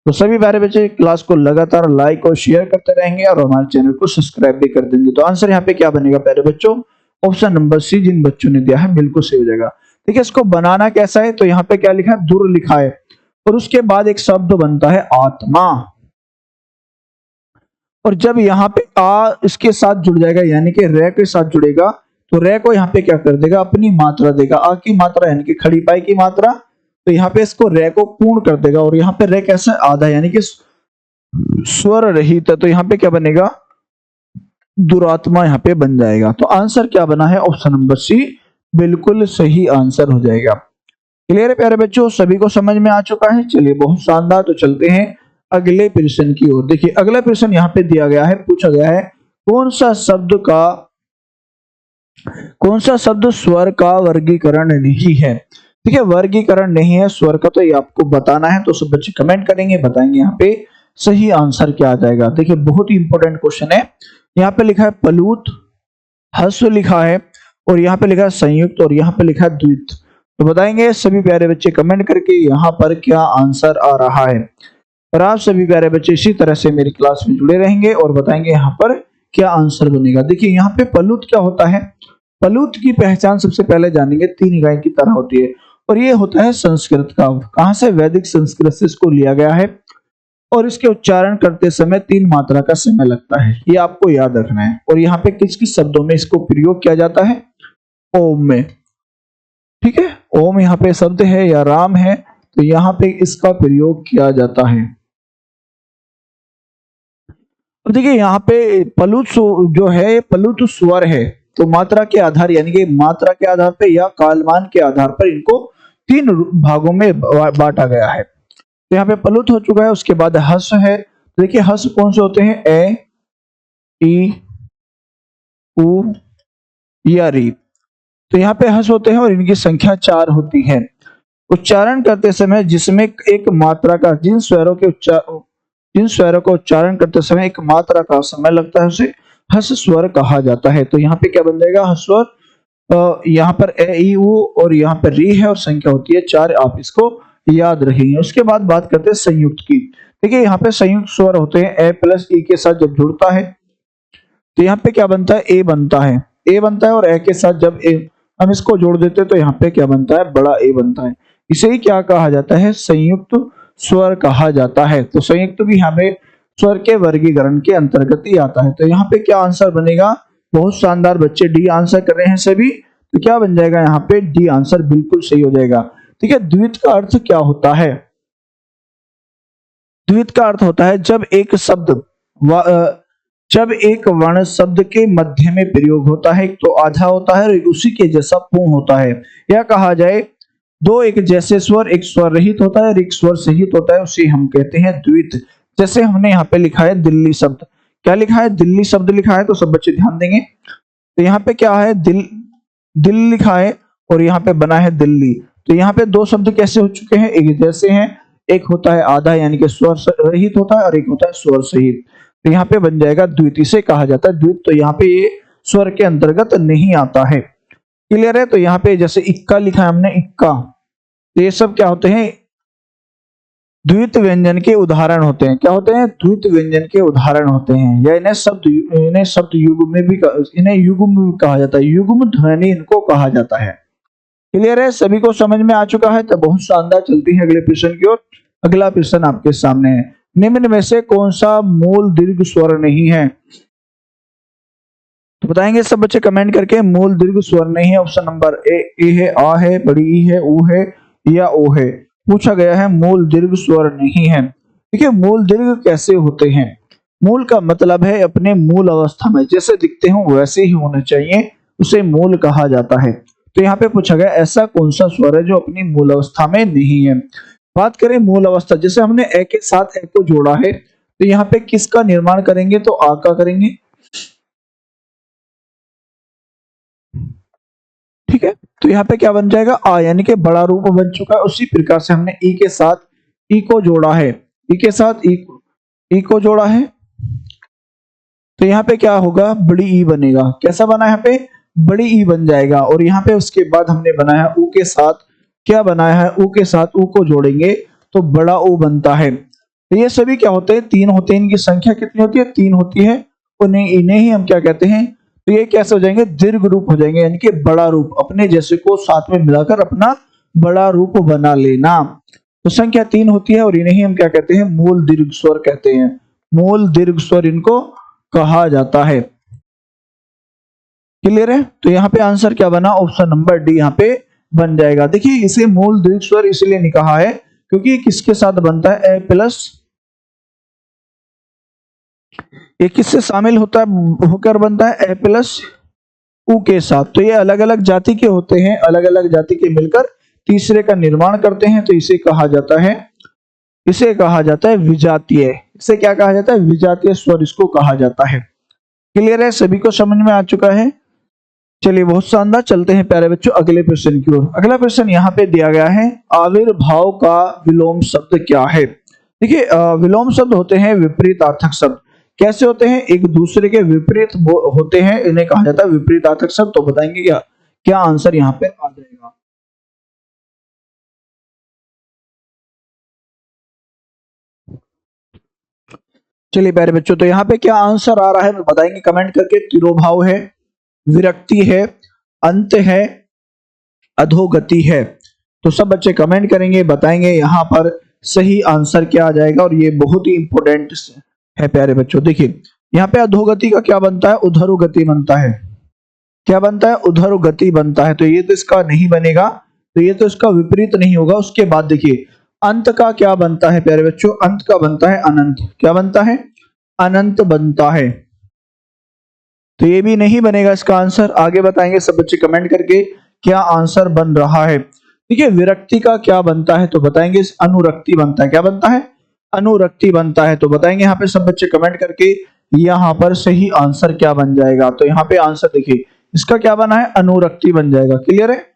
तो सभी प्यारे बच्चे क्लास को लगातार लाइक और शेयर करते रहेंगे और हमारे चैनल को सब्सक्राइब भी कर देंगे। तो आंसर यहाँ पे क्या बनेगा प्यारे बच्चों? ऑप्शन नंबर सी जिन बच्चों ने दिया है बिल्कुल सही हो जाएगा। ठीक है, इसको बनाना कैसा है? तो यहाँ पे क्या लिखा है? दुर लिखा है, और उसके बाद एक शब्द बनता है आत्मा, और जब यहाँ पे आ इसके साथ जुड़ जाएगा यानी कि रे के साथ जुड़ेगा, तो रे को यहाँ पे क्या कर देगा, अपनी मात्रा देगा। आ की मात्रा यानी कि खड़ी पाई की मात्रा, तो यहाँ पे इसको रे को पूर्ण कर देगा। और यहाँ पे रे कैसे, आधा यानी कि स्वर रहित है, तो यहाँ पे क्या बनेगा, दुरात्मा यहाँ पे बन जाएगा। तो आंसर क्या बना है, ऑप्शन नंबर सी बिल्कुल सही आंसर हो जाएगा। क्लियर है प्यारे बच्चों, सभी को समझ में आ चुका है। चलिए बहुत शानदार, तो चलते हैं अगले प्रश्न की ओर। देखिए अगला प्रश्न यहाँ पे दिया गया है, पूछा गया है कौन सा शब्द स्वर का वर्गीकरण नहीं है। देखिए वर्गीकरण नहीं है स्वर का, तो ये आपको बताना है। तो सब बच्चे कमेंट करेंगे, बताएंगे यहाँ पे सही आंसर क्या आ जाएगा। देखिए बहुत ही इंपॉर्टेंट क्वेश्चन है। यहाँ पे लिखा है प्लुत, ह्रस्व लिखा है, और यहाँ पे लिखा है संयुक्त, और यहाँ पे लिखा है द्वित। तो बताएंगे सभी प्यारे बच्चे कमेंट करके यहाँ पर क्या आंसर आ रहा है। और आप सभी प्यारे बच्चे इसी तरह से मेरी क्लास में जुड़े रहेंगे और बताएंगे यहाँ पर क्या आंसर बनेगा। देखिए यहाँ पे प्लुत क्या होता है, प्लुत की पहचान सबसे पहले जानेंगे, 3 इकाई की तरह होती है, और ये होता है संस्कृत का। कहां से, वैदिक संस्कृत से इसको लिया गया है, और इसके उच्चारण करते समय 3 मात्रा का समय लगता है, ये आपको याद रखना है। और यहाँ पे किस किस शब्दों में इसको प्रयोग किया जाता है, ओम में, ठीक है, ओम यहाँ पे शब्द है या राम है, तो यहाँ पे इसका प्रयोग किया जाता है। अब देखिए यहाँ पे प्लुत जो है, प्लुत स्वर है, तो मात्रा के आधार यानी कि मात्रा के आधार पे या कालमान के आधार पर इनको 3 भागों में बांटा गया है। तो यहाँ पे प्लुत हो चुका है। उसके बाद हस है। देखिए हस कौन से होते हैं, ए, ई, उ या री। तो यहाँ पे हस होते हैं और इनकी संख्या 4 होती है। उच्चारण करते समय जिसमें एक मात्रा का, जिन स्वरों को उच्चारण करते समय एक मात्रा का समय लगता है उसे हस स्वर कहा जाता है। तो यहाँ पे क्या बन जाएगा, हस स्वर। यहाँ पर ए, ई, उ और यहाँ पर री है और संख्या होती है 4, आप इसको याद रखेंगे। उसके बाद बात करते हैं संयुक्त की। देखिए यहाँ पे संयुक्त स्वर होते हैं, ए प्लस ई के साथ जब जुड़ता है तो यहाँ पे क्या बनता है, ए बनता है, ए बनता है, और ए के साथ जब हम इसको जोड़ देते हैं तो यहाँ पे क्या बनता है, बड़ा ए बनता है। इसे ही क्या कहा जाता है, संयुक्त स्वर कहा जाता है। तो संयुक्त भी हमें स्वर के वर्गीकरण के अंतर्गत ही आता है। तो यहाँ पे क्या आंसर बनेगा, बहुत शानदार बच्चे डी आंसर कर रहे हैं सभी। तो क्या बन जाएगा, यहाँ पे डी आंसर बिल्कुल सही हो जाएगा। ठीक है, द्वित का अर्थ क्या होता है, द्वित का अर्थ होता है जब एक वर्ण शब्द के मध्य में प्रयोग होता है, एक तो आधा होता है और उसी के जैसा पूर्ण होता है। या कहा जाए 2 एक जैसे स्वर, एक स्वर रहित होता है और एक स्वर सहित होता है, उसे हम कहते हैं द्वित। जैसे हमने यहाँ पे लिखा है दिल्ली शब्द, क्या लिखा है, दिल्ली शब्द लिखा है, तो सब बच्चे ध्यान देंगे। तो यहाँ पे क्या है, दिल लिखा है और यहाँ पे बना है दिल्ली। तो यहाँ पे 2 शब्द कैसे हो चुके हैं, एक जैसे हैं। एक होता है आधा यानी कि स्वर रहित होता है और एक होता है स्वर सहित। तो यहाँ पे बन जाएगा द्वित, इसे कहा जाता है द्वित। तो यहाँ पे ये स्वर के अंतर्गत नहीं आता है। क्लियर है। तो यहाँ पे जैसे इक्का लिखा है हमने, इक्का, तो ये सब क्या होते हैं, द्वित व्यंजन के उदाहरण होते हैं। क्या होते हैं, द्वित व्यंजन के उदाहरण होते हैं। या इन्हें शब्द युग्म में भी, इन्हें युग्म भी कहा जाता है, युग्म ध्वनि इनको कहा जाता है। क्लियर है, सभी को समझ में आ चुका है। तो बहुत शानदार, चलती है अगले प्रश्न की ओर। अगला प्रश्न आपके सामने है, निम्न में से कौन सा मूल दीर्घ स्वर नहीं है। तो बताएंगे सब बच्चे कमेंट करके, मूल दीर्घ स्वर नहीं है। ऑप्शन नंबर ए है, आ है, बड़ी ई है, ऊ है या ओ है। पूछा गया है मूल दीर्घ स्वर नहीं है। देखिए मूल दीर्घ कैसे होते हैं, मूल का मतलब है अपने मूल अवस्था में जैसे दिखते हो वैसे ही होने चाहिए, उसे मूल कहा जाता है। तो यहाँ पे पूछा गया ऐसा कौन सा स्वर है जो अपनी मूल अवस्था में नहीं है। बात करें मूल अवस्था, जैसे हमने ए के साथ ए को जोड़ा है, तो यहाँ पे किसका निर्माण करेंगे, तो आ का करेंगे। ठीक है, तो यहाँ पे क्या बन जाएगा, आ यानी कि बड़ा रूप बन चुका है। उसी प्रकार से हमने ई के साथ ई को जोड़ा है, ई के साथ ई को जोड़ा है, तो यहाँ पे क्या होगा, बड़ी ई बनेगा। कैसा बना, यहाँ पे बड़ी ई बन जाएगा। और यहाँ पे उसके बाद हमने बनाया ऊ के साथ, क्या बनाया है, ऊ के साथ ऊ को जोड़ेंगे तो बड़ा ऊ बनता है। तो ये सभी क्या होते हैं, 3 होते हैं। इनकी संख्या कितनी होती है, 3 होती है। इन्हें ही हम क्या कहते हैं, तो ये कैसे हो जाएंगे, दीर्घ रूप हो जाएंगे, यानी कि बड़ा रूप, अपने जैसे को साथ में मिलाकर अपना बड़ा रूप बना लेना। तो संख्या 3 होती है और इन्हें ही हम क्या कहते हैं, मूल दीर्घ स्वर कहते हैं। मूल दीर्घ स्वर इनको कहा जाता है। क्लियर है? तो यहाँ पे आंसर क्या बना? ऑप्शन नंबर डी यहाँ पे बन जाएगा। देखिए इसे मूल दीर्घ स्वर इसलिए नहीं कहा है क्योंकि किसके साथ बनता है? ए प्लस, ये किससे शामिल होता है होकर बनता है? ए प्लस उ के साथ। तो ये अलग अलग जाति के होते हैं, अलग अलग जाति के मिलकर तीसरे का निर्माण करते हैं, तो इसे कहा जाता है, इसे कहा जाता है विजातीय। इसे क्या कहा जाता है? विजातीय स्वर इसको कहा जाता है। क्लियर है? सभी को समझ में आ चुका है? चलिए बहुत शानदार। चलते हैं प्यारे बच्चों अगले प्रश्न की ओर। अगला प्रश्न यहाँ पे दिया गया है, आविर्भाव का विलोम शब्द क्या है? देखिए विलोम शब्द होते हैं विपरीतार्थक शब्द। कैसे होते हैं? एक दूसरे के विपरीत होते हैं, इन्हें कहा जाता है विपरीतार्थक शब्द। तो बताएंगे क्या क्या आंसर यहाँ पे आ जाएगा? चलिए प्यारे बच्चों, तो यहाँ पे क्या आंसर आ रहा है बताएंगे कमेंट करके। तिरोभाव है, विरक्ति है, अंत है, अधोगति है। तो सब बच्चे कमेंट करेंगे, बताएंगे यहाँ पर सही आंसर क्या आ जाएगा। और ये बहुत ही इंपॉर्टेंट है प्यारे बच्चों। देखिए यहाँ पे अधोगति का क्या बनता है? उधरोगति बनता है। क्या बनता है? उधरोगति बनता है। तो ये तो इसका नहीं बनेगा, तो ये तो इसका विपरीत नहीं होगा। उसके बाद देखिए अंत का क्या बनता है प्यारे बच्चों? अंत का बनता है अनंत। क्या बनता है? अनंत बनता है। तो ये भी नहीं बनेगा इसका आंसर। आगे बताएंगे सब बच्चे कमेंट करके क्या आंसर बन रहा है। देखिए विरक्ति का क्या बनता है? तो बताएंगे अनुरक्ति बनता है। क्या बनता है? अनुरक्ति बनता है। तो बताएंगे यहाँ पे सब बच्चे कमेंट करके यहाँ पर सही आंसर क्या बन जाएगा। तो यहाँ पे आंसर देखिए इसका क्या बना है? अनुरक्ति बन जाएगा। क्लियर है?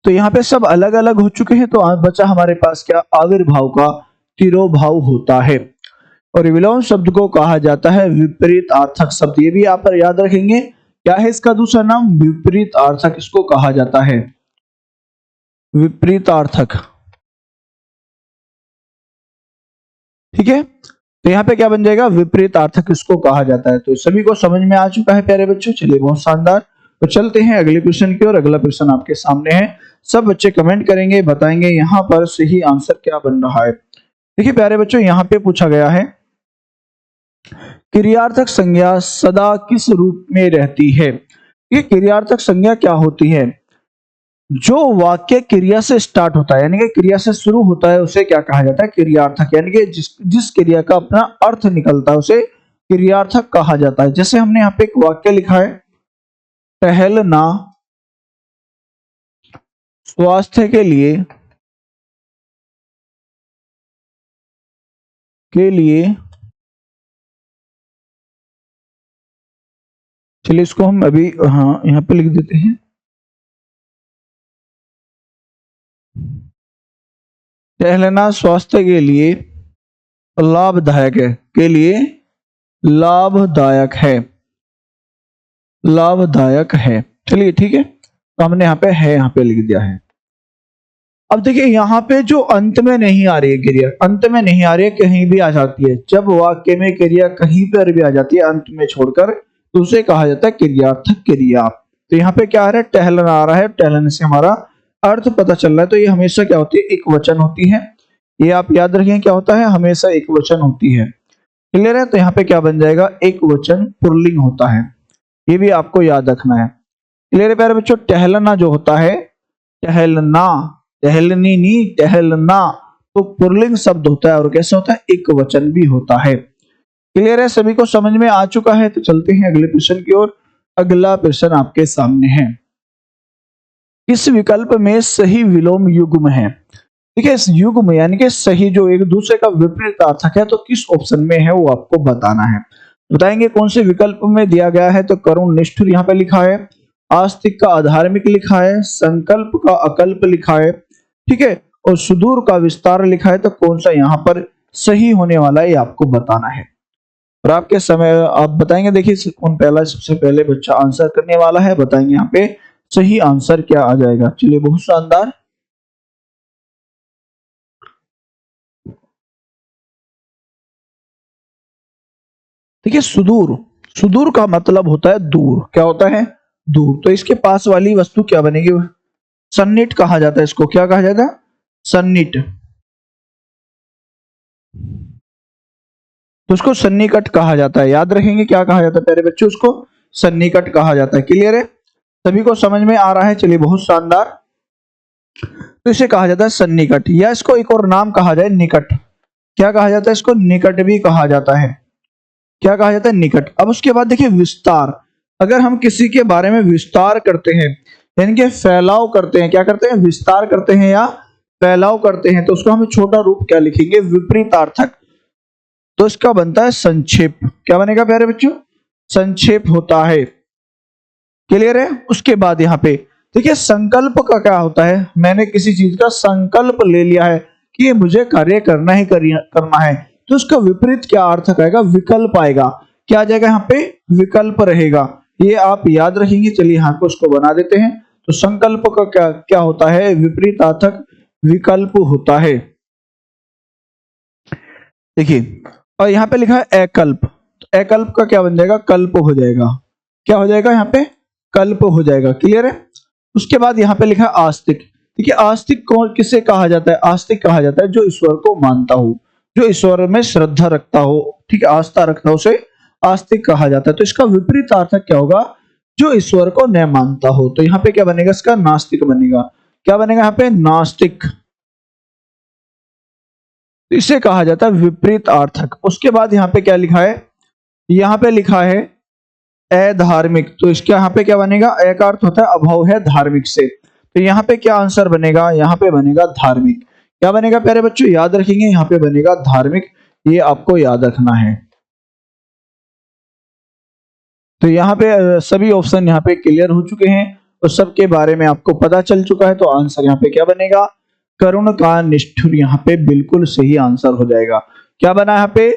तो यहाँ पे सब अलग अलग हो चुके हैं। तो बचा हमारे पास क्या? आविर्भाव का तिरोभाव होता है। और विलोम शब्द को कहा जाता है विपरीत अर्थक शब्द। ये भी आप पर याद रखेंगे। क्या है इसका दूसरा नाम? विपरीत अर्थक इसको कहा जाता है, विपरीत अर्थक। ठीक है? तो यहाँ पे क्या बन जाएगा? विपरीत अर्थक इसको कहा जाता है। तो सभी को समझ में आ चुका है प्यारे बच्चों। चलिए बहुत शानदार। तो चलते हैं अगले प्रश्न की ओर। अगला प्रश्न आपके सामने है। सब बच्चे कमेंट करेंगे, बताएंगे यहाँ पर सही आंसर क्या बन रहा है। देखिए प्यारे बच्चों यहाँ पे पूछा गया है, क्रियार्थक संज्ञा सदा किस रूप में रहती है? ये क्रियार्थक संज्ञा क्या होती है? जो वाक्य क्रिया से स्टार्ट होता है, यानी कि क्रिया से शुरू होता है, उसे क्या कहा जाता है? क्रियार्थक। यानी कि जिस क्रिया का अपना अर्थ निकलता है उसे क्रियार्थक कहा जाता है। जैसे हमने यहाँ पे एक वाक्य लिखा है, टहलना स्वास्थ्य के लिए चलिए इसको हम अभी हाँ यहाँ पे लिख देते हैं, टहलना स्वास्थ्य के लिए लाभदायक है, के लिए लाभदायक है, लाभदायक है। चलिए ठीक है, तो हमने यहाँ पे लिख दिया है। अब देखिए यहाँ पे जो अंत में नहीं आ रही है क्रिया, अंत में नहीं आ रही है, कहीं भी आ जाती है। जब वाक्य में क्रिया कहीं पर भी आ जाती है अंत में छोड़कर, तो उसे कहा जाता है क्रियार्थक क्रिया। तो यहाँ पे क्या आ रहा है? टहलना आ रहा है। टहलने से हमारा अर्थ पता चल रहा है। तो ये हमेशा क्या होती है? एक वचन होती है। ये आप याद रखें क्या होता है? हमेशा एक वचन होती है। क्लियर है? तो यहाँ पे क्या बन जाएगा? एक वचन पुल्लिंग होता है। ये भी आपको याद रखना है। क्लियर है प्यारे बच्चों? टहलना जो होता है, टहलना, टहलनी नहीं, टहलना तो पुल्लिंग शब्द होता है। और कैसे होता है? एक वचन भी होता है। क्लियर है? सभी को समझ में आ चुका है? तो चलते हैं अगले प्रश्न की ओर। अगला प्रश्न आपके सामने है, इस विकल्प में सही विलोम युग्म है। देखिए इस युग्म यानी कि सही जो एक दूसरे का विपरीत अर्थक है, तो किस ऑप्शन में है वो आपको बताना है। बताएंगे कौन से विकल्प में दिया गया है। तो करुण निष्ठुर यहाँ पे लिखा है, आस्तिक का अधार्मिक लिखा है, संकल्प का अकल्प लिखा है, ठीक है, और सुदूर का विस्तार लिखा है। तो कौन सा यहाँ पर सही होने वाला है ये आपको बताना है। और आपके समय आप बताएंगे, देखिए कौन पहला सबसे पहले बच्चा आंसर करने वाला है, बताएंगे यहाँ पे सही आंसर क्या आ जाएगा। चलिए बहुत शानदार। देखिए सुदूर, सुदूर का मतलब होता है दूर। क्या होता है? दूर। तो इसके पास वाली वस्तु क्या बनेगी? सन्निट कहा जाता है इसको। क्या कहा जाता है? सन्निट। तो उसको सन्निकट कहा जाता है। याद रखेंगे क्या कहा जाता है प्यारे बच्चों, उसको सन्निकट कहा जाता है। क्लियर है, सभी को समझ में आ रहा है? चलिए बहुत शानदार। तो इसे कहा जाता है सन्निकट, या इसको एक और नाम कहा जाए निकट। क्या कहा जाता है इसको? निकट भी कहा जाता है। क्या कहा जाता है? निकट। अब उसके बाद देखिए विस्तार। अगर हम किसी के बारे में विस्तार करते हैं यानी कि फैलाव करते हैं, क्या करते हैं? विस्तार करते हैं या फैलाव करते हैं, तो उसको हम छोटा रूप क्या लिखेंगे? विपरीतार्थक। तो इसका बनता है संक्षेप। क्या बनेगा प्यारे बच्चों? संक्षेप होता है। क्लियर है? उसके बाद यहाँ पे देखिए संकल्प का क्या होता है? मैंने किसी चीज का संकल्प ले लिया है कि ये मुझे कार्य करना ही करना है, तो उसका विपरीत क्या अर्थ आएगा? विकल्प आएगा। क्या आ जाएगा यहाँ पे? विकल्प रहेगा। ये आप याद रखेंगे। चलिए यहाँ पे उसको बना देते हैं। तो संकल्प का क्या क्या होता है? विपरीतार्थक विकल्प होता है। देखिए, और यहाँ पे लिखा है अकल्प। तो अकल्प का क्या बन जाएगा? कल्प हो जाएगा। क्या हो जाएगा यहाँ पे? कल्प हो जाएगा। क्लियर है? उसके बाद यहाँ पे लिखा है आस्तिक। देखिए आस्तिक कौन किसे कहा जाता है? आस्तिक कहा जाता है जो ईश्वर को मानता हो, जो ईश्वर में श्रद्धा रखता हो, ठीक है, आस्था रखता हो, उसे आस्तिक कहा जाता है। तो इसका विपरीत अर्थ क्या होगा? जो ईश्वर को न मानता हो। तो यहाँ पे क्या बनेगा? इसका नास्तिक बनेगा। क्या बनेगा यहाँ पे? नास्तिक। इसे कहा जाता है विपरीत अर्थक। उसके बाद यहाँ पे क्या लिखा है? यहाँ पे लिखा है अधार्मिक। तो इसके यहाँ पे क्या बनेगा? ए का अर्थ होता है अभाव है धार्मिक से। तो यहाँ पे क्या आंसर बनेगा? यहाँ पे बनेगा धार्मिक। क्या बनेगा प्यारे बच्चों? याद रखेंगे, यहाँ पे बनेगा धार्मिक। ये आपको याद रखना है। तो यहाँ पे सभी ऑप्शन यहाँ पे क्लियर हो चुके हैं और सबके बारे में आपको पता चल चुका है। तो आंसर यहाँ पे क्या बनेगा? करुण का निष्ठुर यहाँ पे बिल्कुल सही आंसर हो जाएगा। क्या बना यहाँ पे?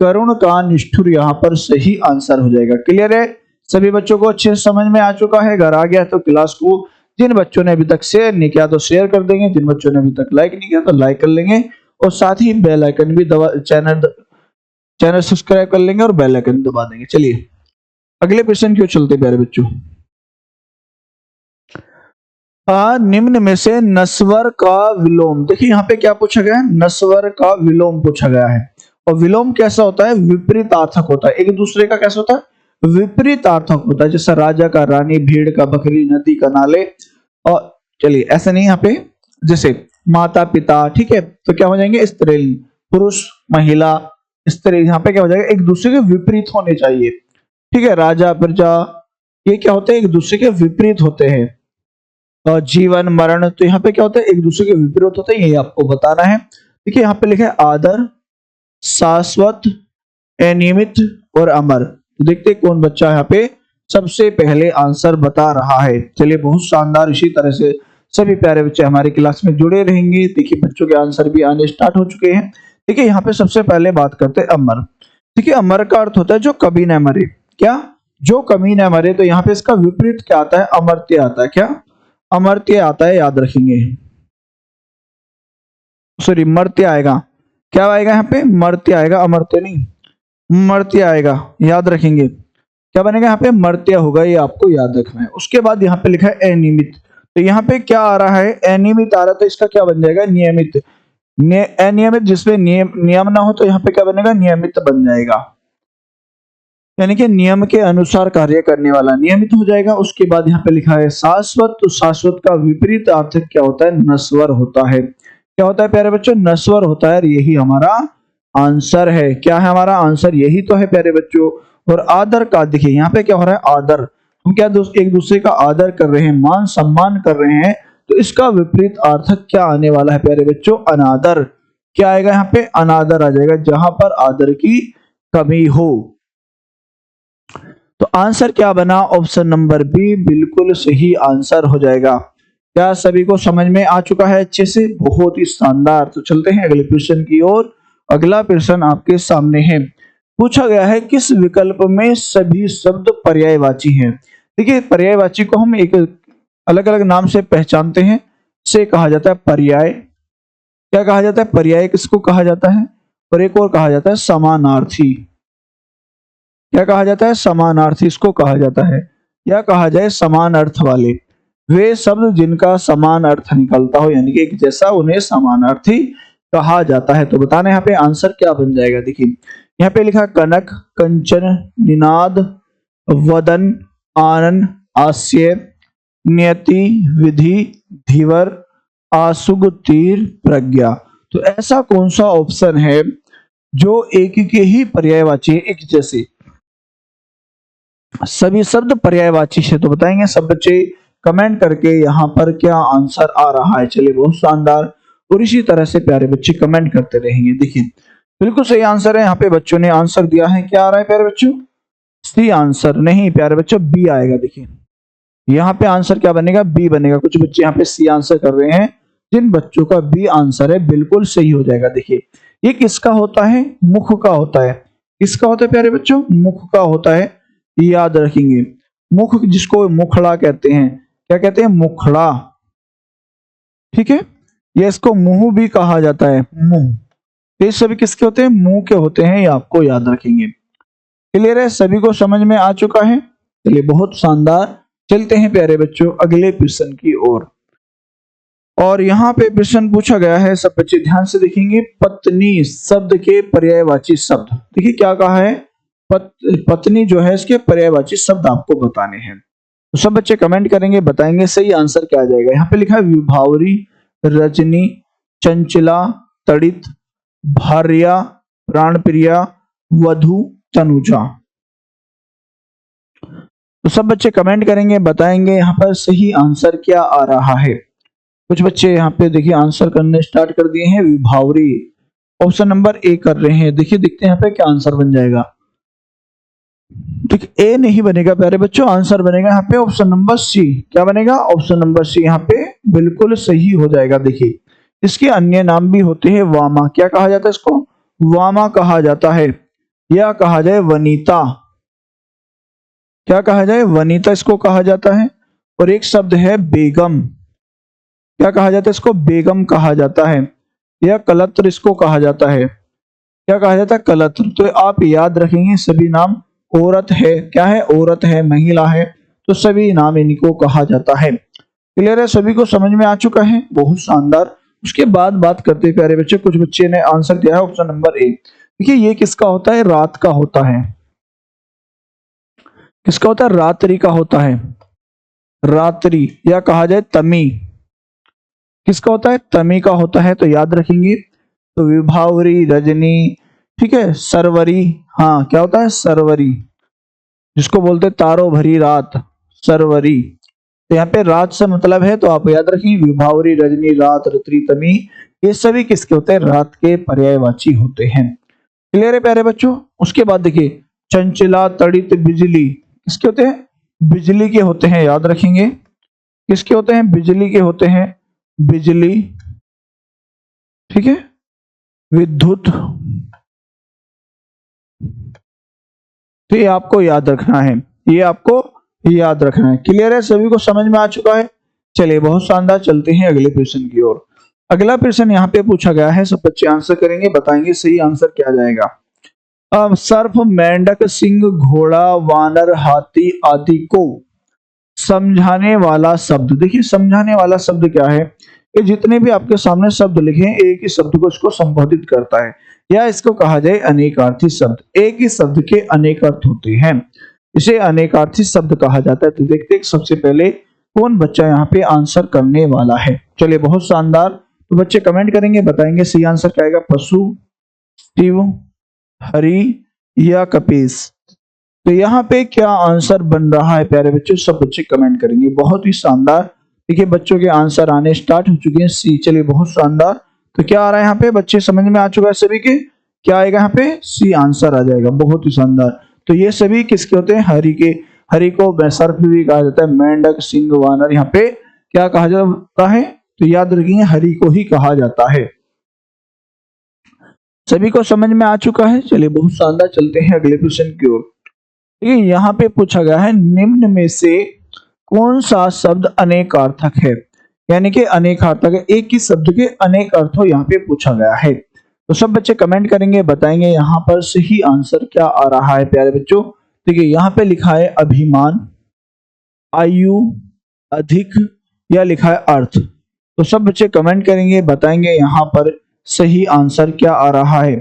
करुण का निष्ठुर यहाँ पर सही आंसर हो जाएगा। क्लियर है? सभी बच्चों को अच्छे से समझ में आ चुका है? अगर आ गया तो क्लास को जिन बच्चों ने अभी तक शेयर नहीं किया तो शेयर कर देंगे, जिन बच्चों ने अभी तक लाइक नहीं किया तो लाइक कर लेंगे, और साथ ही बेल आइकन भी दबा चैनल सब्सक्राइब कर लेंगे और बेल आइकन दबा देंगे। चलिए अगले प्रश्न की ओर चलते प्यारे बच्चों। निम्न में से नस्वर का विलोम। देखिए यहाँ पे क्या पूछा गया है? नस्वर का विलोम पूछा गया है। और विलोम कैसा होता है? विपरीतार्थक होता है। एक दूसरे का कैसा होता है? विपरीतार्थक होता है। जैसा राजा का रानी, भीड़ का बकरी, नदी का नाले। और चलिए ऐसा नहीं, यहाँ पे जैसे माता पिता, ठीक है, तो क्या हो जाएंगे? स्त्रीलिंग। पुरुष महिला स्त्री, यहाँ पे क्या हो जाएगा? एक दूसरे के विपरीत होने चाहिए। ठीक है, राजा प्रजा, ये क्या होते हैं? एक दूसरे के विपरीत होते हैं। और जीवन मरण, तो यहाँ पे क्या होता है? एक दूसरे के विपरीत होते हैं। यही आपको बताना है। देखिए यहाँ पे लिखा है आदर, शाश्वत, अनियमित और अमर। तो देखते हैं कौन बच्चा यहाँ पे सबसे पहले आंसर बता रहा है। चलिए बहुत शानदार। इसी तरह से सभी प्यारे बच्चे हमारे क्लास में जुड़े रहेंगे। देखिए बच्चों के आंसर भी आने स्टार्ट हो चुके हैं। देखिए यहाँ पे सबसे पहले बात करते हैं अमर। देखिए अमर का अर्थ होता है जो कभी न मरे। क्या? जो कभी न मरे। तो यहाँ पे इसका विपरीत क्या आता है? अमर्त्य आता है। क्या? अमर्त्य आता है, याद रखेंगे। सॉरी, मर्त्य आएगा। क्या आएगा यहाँ पे? मर्त्य आएगा, अमर्त्य नहीं, मर्त्य आएगा, याद रखेंगे। क्या बनेगा यहाँ पे? मर्त्य होगा, ये आपको याद रखना है। उसके बाद यहाँ पे लिखा है अनियमित। तो यहाँ पे क्या आ रहा है? अनियमित आ रहा है, तो इसका क्या बन जाएगा? नियमित। अनियमित जिसमें नियम ना हो, तो यहाँ पे क्या बनेगा? नियमित बन जाएगा, यानी कि नियम के अनुसार कार्य करने वाला नियमित हो जाएगा। उसके बाद यहाँ पे लिखा है शाश्वत। तो शाश्वत का विपरीत अर्थ क्या होता है? नश्वर होता है। क्या होता है प्यारे बच्चों? नश्वर होता है। यही हमारा आंसर है। क्या है हमारा आंसर? यही तो है प्यारे बच्चों। और आदर का देखिए यहाँ पे क्या हो रहा है? आदर। हम क्या एक दूसरे का आदर कर रहे हैं, मान सम्मान कर रहे हैं। तो इसका विपरीत अर्थ क्या आने वाला है प्यारे बच्चों? अनादर। क्या आएगा यहाँ पे? अनादर आ जाएगा, जहां पर आदर की कमी हो। तो आंसर क्या बना? ऑप्शन नंबर बी बिल्कुल सही आंसर हो जाएगा। क्या सभी को समझ में आ चुका है अच्छे से? बहुत ही शानदार। तो चलते हैं अगले प्रश्न की ओर। अगला प्रश्न आपके सामने है। पूछा गया है किस विकल्प में सभी शब्द पर्यायवाची हैं? देखिए पर्यायवाची को हम एक अलग अलग नाम से पहचानते हैं। से कहा जाता है पर्याय। क्या कहा जाता है? पर्याय किसको कहा जाता है? और एक और कहा जाता है समानार्थी। क्या कहा जाता है? समानार्थी इसको कहा जाता है, या कहा जाए समान अर्थ वाले। वे शब्द जिनका समान अर्थ निकलता हो, यानी कि एक जैसा, उन्हें समानार्थी कहा जाता है। तो बताना यहाँ पे आंसर क्या बन जाएगा। देखिए यहाँ पे लिखा कनक, कंचन, निनाद, वदन, आनन, आस्य, नियति, विधि, धीवर, आसुग, तीर, प्रज्ञा। तो ऐसा कौन सा ऑप्शन है जो एक के ही पर्यायवाची है, एक जैसे सभी शब्द पर्यायवाची है? तो बताएंगे सब बच्चे कमेंट करके यहाँ पर क्या आंसर आ रहा है। चलिए बहुत शानदार, और इसी तरह से प्यारे बच्चे कमेंट करते रहेंगे। देखिए बिल्कुल सही आंसर है, यहाँ पे बच्चों ने आंसर दिया है। क्या आ रहा है प्यारे बच्चों? सी आंसर नहीं प्यारे बच्चों, बी आएगा। देखिए यहाँ पे आंसर क्या बनेगा? बी बनेगा। कुछ बच्चे यहाँ पे सी आंसर कर रहे हैं, जिन बच्चों का बी आंसर है बिल्कुल सही हो जाएगा। देखिए ये किसका होता है? मुख का होता है। किसका होता है प्यारे बच्चों? मुख का होता है, याद रखेंगे। मुख जिसको मुखड़ा कहते हैं, क्या कहते हैं? मुखड़ा। ठीक है, ये इसको मुंह भी कहा जाता है, मुंह। ये सभी किसके होते हैं? मुंह के होते हैं, ये आपको याद रखेंगे। क्लियर है? सभी को समझ में आ चुका है? चलिए बहुत शानदार, चलते हैं प्यारे बच्चों अगले प्रश्न की ओर। और यहाँ पे प्रश्न पूछा गया है, सब बच्चे ध्यान से देखेंगे। पत्नी शब्द के पर्यायवाची शब्द। देखिए क्या कहा है? पत्नी जो है इसके पर्यायवाची शब्द आपको बताने हैं। तो सब बच्चे कमेंट करेंगे, बताएंगे सही आंसर क्या आ जाएगा। यहाँ पे लिखा है विभावरी, रजनी, चंचला, तड़ित, भार्या, प्राणप्रिया, वधु, तनुजा। तो सब बच्चे कमेंट करेंगे, बताएंगे यहाँ पर सही आंसर क्या आ रहा है। कुछ बच्चे यहाँ पे देखिए आंसर करने स्टार्ट कर दिए हैं। विभावरी ऑप्शन नंबर ए कर रहे हैं। देखिए देखते हैं यहाँ पे क्या आंसर बन जाएगा। ठीक, ए नहीं बनेगा प्यारे बच्चों, आंसर बनेगा यहाँ पे ऑप्शन नंबर सी। क्या बनेगा? ऑप्शन नंबर सी यहाँ पे बिल्कुल सही हो जाएगा। देखिए इसके अन्य नाम भी होते हैं। वामा, क्या कहा जाता है इसको? वामा कहा जाता है, या कहा जाए वनीता। क्या कहा जाए? वनीता इसको कहा जाता है। और एक शब्द है बेगम। क्या कहा जाता है इसको? बेगम कहा जाता है, या कलत्र इसको कहा जाता है। क्या कहा जाता है? कलत्र। तो आप याद रखेंगे सभी नाम औरत है। क्या है? औरत है, महिला है, तो सभी नाम इनको कहा जाता है। क्लियर है? सभी को समझ में आ चुका है? बहुत शानदार। उसके बाद बात करते हैं प्यारे बच्चे, कुछ बच्चे ने आंसर दिया है ऑप्शन नंबर ए। देखिए ये किसका होता है? रात का होता है। किसका होता है? रात्रि का होता है, रात्रि, या कहा जाए तमी। किसका होता है? तमी का होता है। तो याद रखेंगे। तो विभावरी, रजनी, ठीक है, सरवरी। हाँ क्या होता है? सरवरी, जिसको बोलते तारों भरी रात, सरवरी। तो यहाँ पे रात से मतलब है, तो आप याद रखिए विभावरी, रजनी, रात, ऋतु, तमी, ये सभी किसके होते हैं? रात के पर्यायवाची होते हैं। क्लियर है प्यारे बच्चों? उसके बाद देखिए चंचला, तड़ित, बिजली, किसके होते हैं? बिजली के होते हैं, याद रखेंगे। किसके होते हैं? बिजली के होते हैं, बिजली। ठीक है, विद्युत। तो ये आपको याद रखना है, ये आपको याद रखना है। क्लियर है? सभी को समझ में आ चुका है? चलिए बहुत शानदार, चलते हैं अगले प्रश्न की ओर। अगला प्रश्न यहाँ पे पूछा गया है, सब बच्चे आंसर करेंगे, बताएंगे सही आंसर क्या जाएगा। अब सर्प, मेंढक, सिंह, घोड़ा, वानर, हाथी आदि को समझाने वाला शब्द। देखिए समझाने वाला शब्द क्या है? ये जितने भी आपके सामने शब्द लिखे हैं, एक ही शब्द को इसको संबोधित करता है, या इसको कहा जाए अनेकार्थी शब्द। एक ही शब्द के अनेक अर्थ होते हैं, इसे अनेकार्थी शब्द कहा जाता है। तो देखते हैं सबसे पहले कौन बच्चा यहाँ पे आंसर करने वाला है। चलिए बहुत शानदार, तो बच्चे कमेंट करेंगे, बताएंगे सही आंसर क्या आएगा। पशु, शिव, हरि, या कपीस। तो यहाँ पे क्या आंसर बन रहा है प्यारे बच्चों? सब बच्चे कमेंट करेंगे। बहुत ही शानदार, देखिए बच्चों के आंसर आने स्टार्ट हो चुके हैं। सी, चलिए बहुत शानदार। तो क्या आ रहा है यहाँ पे? बच्चे समझ में आ चुका है सभी के? क्या आएगा यहाँ पे? सी आंसर आ जाएगा। बहुत ही शानदार। तो ये सभी किसके होते हैं? हरि के। हरि को सर्प भी कहा जाता है, मेंढक, सिंह, वानर, यहाँ पे क्या कहा जाता है? तो याद रखिए हरि को ही कहा जाता है। सभी को समझ में आ चुका है? चलिए बहुत शानदार, चलते हैं अगले प्रश्न की ओर। यहाँ पे पूछा गया है, निम्न में से कौन सा शब्द अनेकार्थक है? यानी कि अनेकार्थक है, एक ही शब्द के अनेक अर्थ हो, यहाँ पे पूछा गया है। तो सब बच्चे कमेंट करेंगे, बताएंगे यहाँ पर सही आंसर क्या आ रहा है प्यारे बच्चों। देखिए यहाँ पे लिखा है अभिमान, आयु, अधिक, या लिखा है अर्थ। तो सब बच्चे कमेंट करेंगे, बताएंगे यहाँ पर सही आंसर क्या आ रहा है।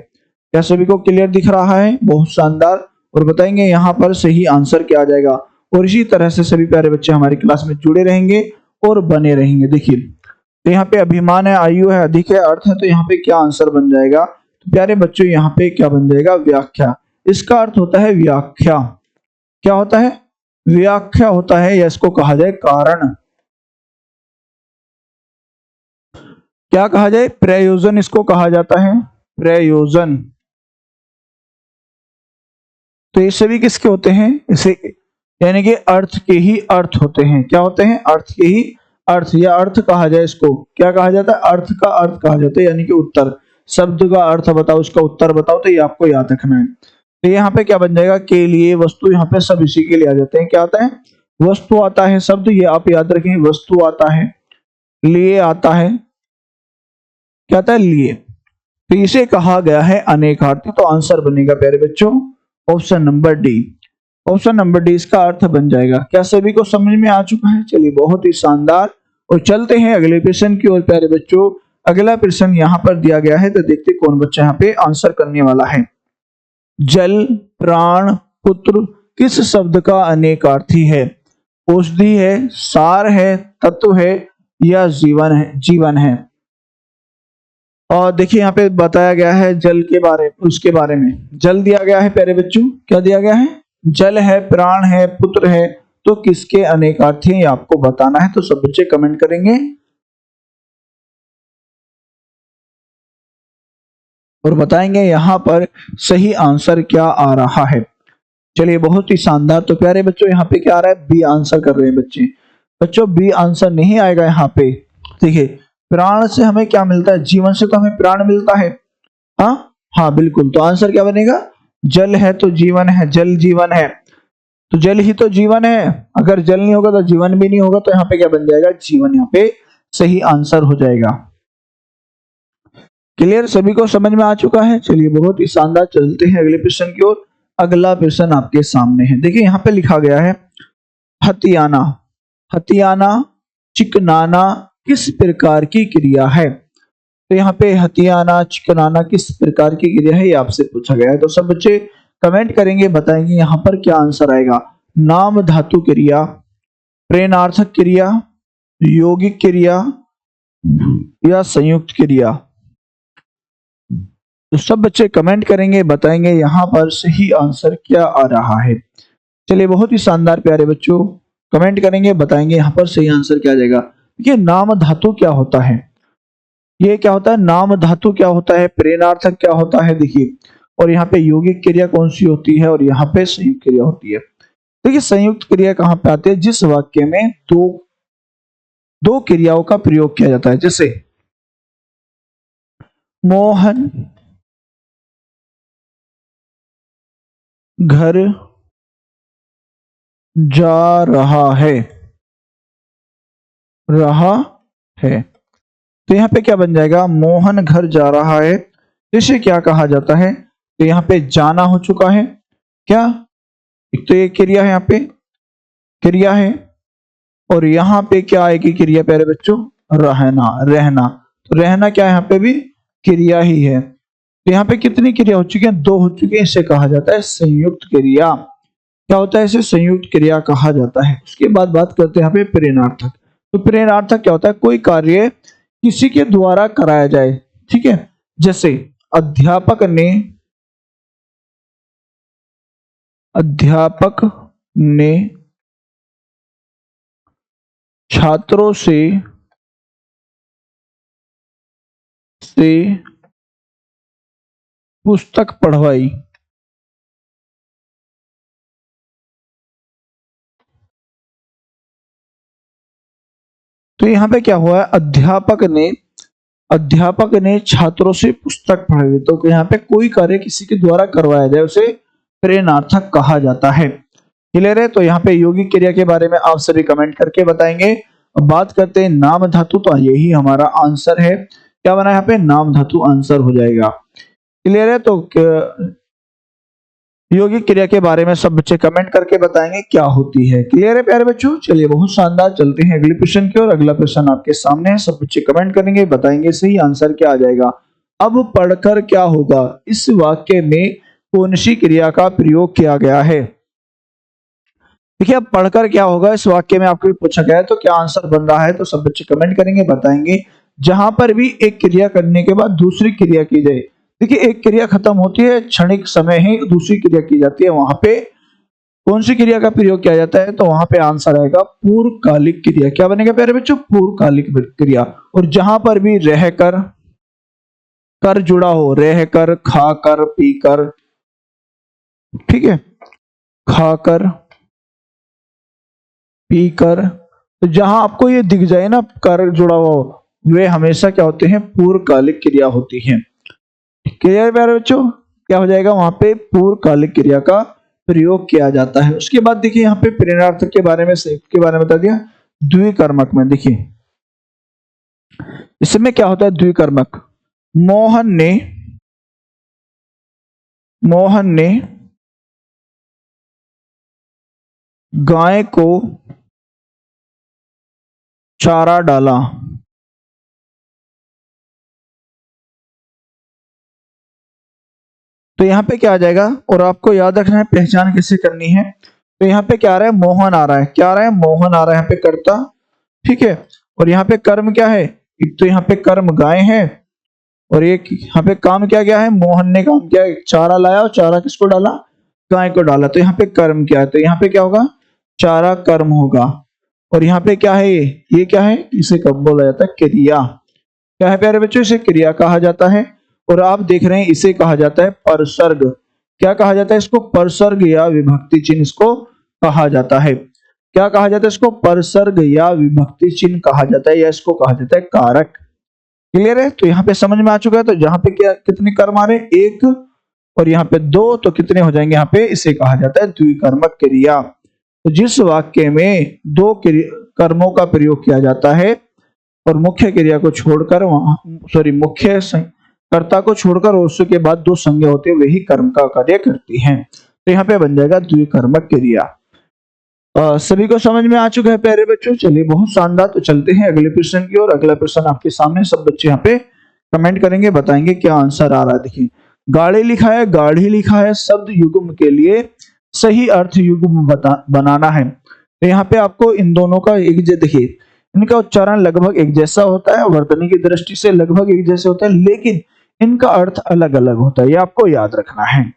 क्या सभी को क्लियर दिख रहा है? बहुत शानदार। और बताएंगे यहाँ पर सही आंसर क्या आ जाएगा। और इसी तरह से सभी प्यारे बच्चे हमारी क्लास में जुड़े रहेंगे और बने रहेंगे। देखिए तो यहाँ पे अभिमान है, आयु है, अधिक है, अर्थ है, तो यहाँ पे क्या आंसर बन जाएगा? तो प्यारे बच्चों यहाँ पे क्या बन जाएगा? व्याख्या। इसका अर्थ होता है व्याख्या। क्या होता है? व्याख्या होता है, या इसको कहा जाए कारण। क्या कहा जाए? प्रयोजन इसको कहा जाता है, प्रयोजन। तो ये सभी किसके होते हैं? इसे यानी कि अर्थ के ही अर्थ होते हैं। क्या होते हैं? अर्थ के ही अर्थ, या अर्थ कहा जाए इसको। क्या कहा जाता है? अर्थ का अर्थ कहा जाता है, यानी कि उत्तर। शब्द का अर्थ बताओ, उसका उत्तर बताओ, तो ये आपको याद रखना है। तो यहाँ पे क्या बन जाएगा? के लिए, वस्तु, यहाँ पे सब इसी के लिए आ जाते हैं। क्या आता है? वस्तु आता है शब्द, ये आप याद रखें, वस्तु आता है, लिए आता है, क्या आता है? लिए। तो इसे कहा गया है अनेकार्थी। तो आंसर बनेगा प्यारे बच्चों option number D. Option number D इसका अर्थ बन जाएगा। क्या सभी को समझ में आ चुका है? चलिए बहुत ही शानदार। और चलते हैं अगले प्रश्न की ओर प्यारे बच्चों। अगला प्रश्न यहाँ पर दिया गया है, तो देखते कौन बच्चा यहाँ पे आंसर करने वाला है। जल, प्राण, पुत्र किस शब्द का अनेकार्थी है? औषधि है, सार है, तत्व है, या जीवन है? जीवन है। और देखिए यहाँ पे बताया गया है जल के बारे, उसके बारे में। जल दिया गया है प्यारे बच्चों, क्या दिया गया है? जल है, प्राण है, पुत्र है, तो किसके अनेकार्थी हैं आपको बताना है। तो सब बच्चे कमेंट करेंगे और बताएंगे यहाँ पर सही आंसर क्या आ रहा है। चलिए बहुत ही शानदार। तो प्यारे बच्चों यहाँ पे क्या आ रहा है? बी आंसर कर रहे हैं बच्चे। बच्चों बी आंसर नहीं आएगा यहाँ पे। देखिए प्राण से हमें क्या मिलता है? जीवन से तो हमें प्राण मिलता है। हाँ बिल्कुल। तो आंसर क्या बनेगा? जल है तो जीवन है, जल जीवन है, तो जल ही तो जीवन है। अगर जल नहीं होगा तो जीवन भी नहीं होगा। तो यहाँ पे क्या बन जाएगा? जीवन यहाँ पे सही आंसर हो जाएगा। क्लियर? सभी को समझ में आ चुका है? चलिए बहुत ही शानदार। चलते हैं अगले प्रश्न की ओर। अगला प्रश्न आपके सामने है। देखिए यहाँ पे लिखा गया है हथियाना। हथियाना, चिकनाना किस प्रकार की क्रिया है? तो यहाँ पे हथियाना, चिकनाना किस प्रकार की क्रिया है, ये आपसे पूछा गया है। तो सब बच्चे कमेंट करेंगे, बताएंगे यहाँ पर क्या आंसर आएगा। नाम धातु क्रिया, प्रेरणार्थक क्रिया, यौगिक क्रिया, या संयुक्त क्रिया? तो सब बच्चे कमेंट करेंगे, बताएंगे यहाँ पर सही आंसर क्या आ रहा है। चलिए बहुत ही शानदार प्यारे बच्चों, कमेंट करेंगे, बताएंगे यहाँ पर सही आंसर क्या आ जाएगा। देखिए नाम धातु क्या होता है? ये क्या होता है? नाम धातु क्या होता है? प्रेरणार्थक क्या होता है? देखिए, और यहाँ पे यौगिक क्रिया कौन सी होती है, और यहाँ पे संयुक्त क्रिया होती है। देखिए संयुक्त क्रिया कहाँ पे आती है? जिस वाक्य में दो क्रियाओं का प्रयोग किया जाता है। जैसे मोहन घर जा रहा है, तो यहाँ पे क्या बन जाएगा? मोहन घर जा रहा है। इसे क्या कहा जाता है? तो यहाँ पे जाना हो चुका है। क्या? एक तो ये क्रिया है, यहाँ पे क्रिया है, और यहाँ पे क्या आएगी क्रिया प्यारे बच्चों? रहना। रहना, तो रहना क्या है? यहाँ पे भी क्रिया ही है। तो यहाँ पे कितनी क्रिया हो चुकी है? दो हो चुकी है। इसे कहा जाता है संयुक्त क्रिया। क्या होता है? इसे संयुक्त क्रिया कहा जाता है। उसके बाद बात करते हैं यहाँ पे प्रेरणार्थक। तो प्रेरणार्थक क्या होता है? कोई कार्य किसी के द्वारा कराया जाए। ठीक है, जैसे अध्यापक ने छात्रों से पुस्तक पढ़वाई। तो यहाँ पे क्या हुआ है? अध्यापक ने छात्रों से पुस्तक पढ़ाई। तो यहाँ पे कोई कार्य किसी के द्वारा करवाया जाए उसे प्रेरणार्थक कहा जाता है। क्लियर है? तो यहाँ पे यौगिक क्रिया के बारे में आप सभी कमेंट करके बताएंगे। अब बात करते हैं नाम धातु। तो यही हमारा आंसर है। क्या बना यहाँ पे? नाम धातु आंसर हो जाएगा। क्लियर है? तो यौगिक क्रिया के बारे में सब बच्चे कमेंट करके बताएंगे क्या होती है। क्लियर है प्यारे बच्चों? चलिए बहुत शानदार। चलते हैं अगले प्रश्न की ओर। अगला प्रश्न आपके सामने है। सब बच्चे कमेंट करेंगे, बताएंगे सही आंसर क्या आ जाएगा। अब पढ़कर क्या होगा, इस वाक्य में कौन सी क्रिया का प्रयोग किया गया है। देखिए अब पढ़कर क्या होगा इस वाक्य में आपको पूछा गया है, तो क्या आंसर बन रहा है, तो सब बच्चे कमेंट करेंगे, बताएंगे। जहां पर भी एक क्रिया करने के बाद दूसरी क्रिया की जाए, देखिए एक क्रिया खत्म होती है, क्षणिक समय ही दूसरी क्रिया की जाती है, वहां पे कौन सी क्रिया का प्रयोग किया जाता है, तो वहां पे आंसर आएगा पूर्वकालिक क्रिया। क्या बनेगा प्यारे बच्चों, पूर्वकालिक क्रिया। और जहां पर भी रहकर कर जुड़ा हो, रहकर, खाकर, पीकर, ठीक है, खाकर, पीकर, तो जहां आपको ये दिख जाए ना कर जुड़ा हुआ हो, वे हमेशा क्या होते हैं, पूर्वकालिक क्रिया होती हैं। क्लियर प्यारे बच्चों, क्या हो जाएगा, वहां पे पूर्वकालिक क्रिया का प्रयोग किया जाता है। उसके बाद देखिए यहाँ पे प्रेरणार्थक के बारे में, संयुक्त के बारे में बता दिया। द्विकर्मक में देखिए इसमें क्या होता है, द्विकर्मक, मोहन ने गाय को चारा डाला। तो यहां पे क्या आ जाएगा, और आपको याद रखना है पहचान कैसे करनी है। तो यहाँ पे क्या आ रहा है, मोहन आ रहा है, क्या आ रहा है, मोहन आ रहा है यहाँ पे कर्ता, ठीक है। और यहाँ पे कर्म क्या है, एक तो यहाँ पे कर्म गाय है, और एक यहाँ पे काम क्या गया है, मोहन ने काम किया, चारा लाया, और चारा किसको डाला, गाय को डाला। तो यहाँ पे कर्म क्या है, तो यहाँ पे क्या होगा, चारा कर्म होगा। और यहाँ पे क्या है, ये क्या है, इसे कब बोला जाता है, क्रिया। क्या है प्यारे बच्चों, इसे क्रिया कहा जाता है। और आप देख रहे हैं इसे कहा जाता है परसर्ग। क्या कहा जाता है इसको, परसर्ग या विभक्ति चिन्ह इसको कहा जाता है। क्या कहा जाता है इसको, परसर्ग या विभक्ति चिन्ह कहा जाता है, या इसको कहा जाता है कारक। क्लियर है, तो यहाँ पे समझ में आ चुका है। तो यहाँ पे क्या कितने कर्म आ रहे हैं, एक, और यहाँ पे दो, तो कितने हो जाएंगे, यहाँ पे इसे कहा जाता है द्विकर्मक क्रिया। तो जिस वाक्य में दो कर्मों का प्रयोग किया जाता है और मुख्य क्रिया को छोड़कर मुख्य कर्ता को छोड़कर और उसके बाद दो संज्ञा होते हैं, वही कर्म का कार्य करती हैं। तो यहाँ पे बन जाएगा द्विकर्मक क्रिया। सभी को समझ में आ चुका है प्यारे बच्चों, चलिए बहुत शानदार। तो चलते हैं अगले प्रश्न की ओर। अगला प्रश्न आपके सामने, सब बच्चे यहाँ पे कमेंट करेंगे, बताएंगे क्या आंसर आ रहा है। देखिए गाड़ी लिखा है, गाढ़ी लिखा है, शब्द युग्म के लिए सही अर्थ युग्म बनाना है। तो यहाँ पे आपको इन दोनों का देखिए इनका उच्चारण लगभग एक जैसा होता है, वर्तनी की दृष्टि से लगभग एक जैसे होता है, लेकिन इनका अर्थ अलग अलग होता है, ये आपको याद रखना है।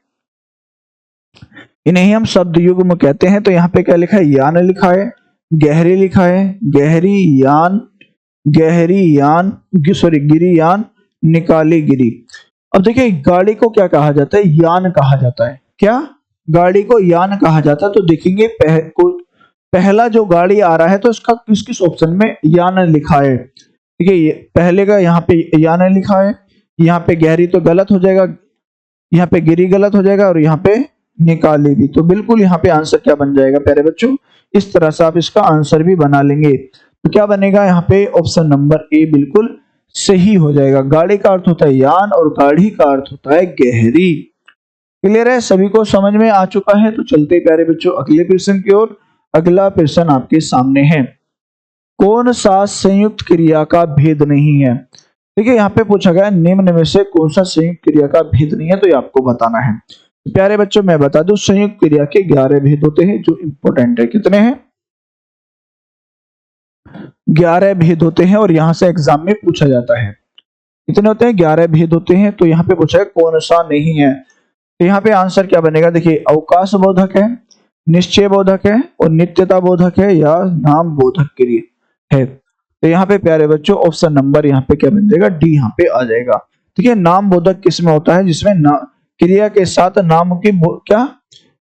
इन्हें हम शब्द युग्म कहते हैं। तो यहाँ पे क्या लिखा है, यान लिखा है, गहरी लिखा है, गहरी यान, गिरी यान, निकाली गिरी। अब देखिए गाड़ी को क्या कहा जाता है, यान कहा जाता है। क्या, गाड़ी को यान कहा जाता है। तो देखेंगे पहला जो गाड़ी आ रहा है तो इसका किस किस ऑप्शन में यान लिखा है। ठीक है, पहले का यहाँ पे यान लिखा है, यहाँ पे गहरी तो गलत हो जाएगा, यहाँ पे गिरी गलत हो जाएगा, और यहाँ पे निकाली भी। तो बिल्कुल यहाँ पे आंसर क्या बन जाएगा प्यारे बच्चों, इस तरह से आप इसका आंसर भी बना लेंगे। तो क्या बनेगा यहाँ पे, ऑप्शन नंबर ए बिल्कुल सही हो जाएगा। गाड़ी का अर्थ होता है यान और गाढ़ी का अर्थ होता है गहरी। क्लियर है, सभी को समझ में आ चुका है। तो चलते प्यारे बच्चों अगले प्रश्न की ओर। अगला प्रश्न आपके सामने है, कौन सा संयुक्त क्रिया का भेद नहीं है। देखिए यहाँ पे पूछा गया निम्न में से कौन सा संयुक्त क्रिया का भेद नहीं है, तो ये आपको बताना है। प्यारे बच्चों मैं बता दूं, संयुक्त क्रिया के 11 भेद होते हैं जो इंपॉर्टेंट है। कितने हैं, 11 भेद होते हैं, और यहां से एग्जाम में पूछा जाता है। कितने होते हैं, 11 भेद होते हैं। तो यहाँ पे पूछा है कौन सा नहीं है। तो यहाँ पे आंसर क्या बनेगा, देखिए अवकाश बोधक है, निश्चय बोधक है, और नित्यता बोधक है, या नाम बोधक क्रिया है। तो यहाँ पे प्यारे बच्चों ऑप्शन नंबर यहाँ पे क्या बन जाएगा, डी यहाँ पे आ जाएगा। ठीक है, नाम बोधक किसमें होता है, जिसमें क्रिया के साथ नाम की क्या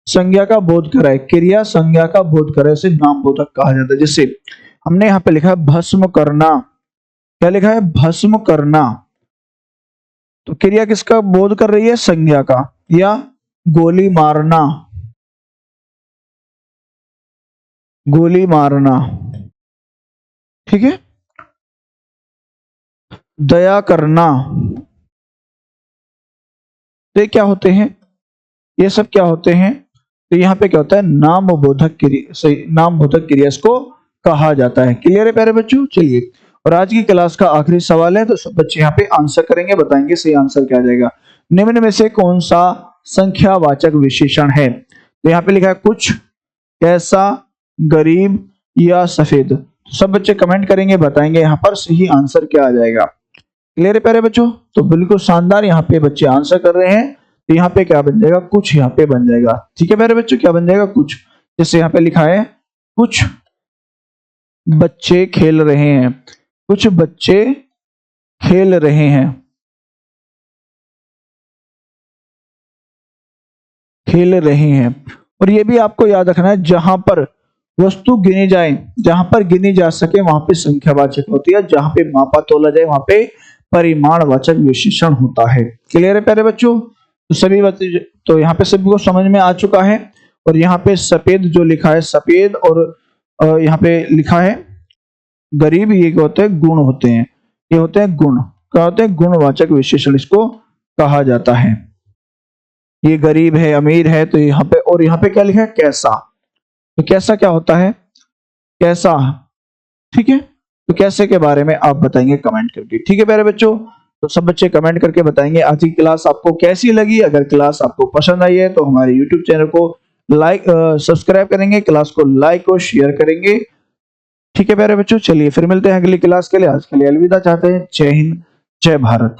संज्ञा का बोध कराए, क्रिया संज्ञा का बोध कराए, उसे नाम बोधक कहा जाता है। जैसे हमने यहाँ पे लिखा है भस्म करना, क्या लिखा है, भस्म करना। तो क्रिया किसका बोध कर रही है, संज्ञा का। या गोली मारना, गोली मारना, ठीक है। दया करना, तो क्या होते हैं, ये सब क्या होते हैं। तो यहाँ पे क्या होता है, नाम बोधक क्रिया, नाम बोधक क्रिया इसको कहा जाता है। क्लियर है प्यारे बच्चों, चलिए। और आज की क्लास का आखिरी सवाल है, तो सब बच्चे यहाँ पे आंसर करेंगे, बताएंगे सही आंसर क्या आ जाएगा। निम्न में से कौन सा संख्यावाचक विशेषण है? तो यहाँ पे लिखा है कुछ, कैसा, गरीब या सफेद। तो सब बच्चे कमेंट करेंगे, बताएंगे यहाँ पर सही आंसर क्या आ जाएगा। क्लियर है प्यारे बच्चों? तो बिल्कुल शानदार यहाँ पे बच्चे आंसर कर रहे हैं। तो यहाँ पे क्या बन जाएगा? कुछ यहाँ पे बन जाएगा। ठीक है प्यारे बच्चों, क्या बन जाएगा? कुछ। जैसे यहाँ पे लिखा है कुछ बच्चे खेल रहे हैं, कुछ बच्चे खेल रहे हैं, खेल रहे हैं। और ये भी आपको याद रखना है, जहां पर वस्तु गिनी जाए, जहां पर गिनी जा सके वहां पे संख्यावाचक होती है, जहां पे मापा तोला जाए वहां पे परिमाणवाचक विशेषण होता है। क्लियर है प्यारे बच्चों? तो सभी बच्चे, तो यहाँ पे सभी को समझ में आ चुका है। और यहाँ पे सफेद जो लिखा है सफेद, और यहाँ पे लिखा है गरीब, ये क्या होते हैं? गुण होते हैं। ये होते हैं गुण। क्या होते हैं? गुणवाचक विशेषण इसको कहा जाता है। ये गरीब है, अमीर है, तो यहाँ पे, और यहाँ पे क्या लिखा है? कैसा। तो कैसा क्या होता है? कैसा। ठीक है, तो कैसे के बारे में आप बताएंगे कमेंट करके। ठीक है प्यारे बच्चों, तो सब बच्चे कमेंट करके बताएंगे आज की क्लास आपको कैसी लगी। अगर क्लास आपको पसंद आई है तो हमारे यूट्यूब चैनल को सब्सक्राइब करेंगे, क्लास को लाइक और शेयर करेंगे। ठीक है प्यारे बच्चों, चलिए फिर मिलते हैं अगली क्लास के लिए। आज के लिए अलविदा चाहते हैं। जय हिंद, जय भारत।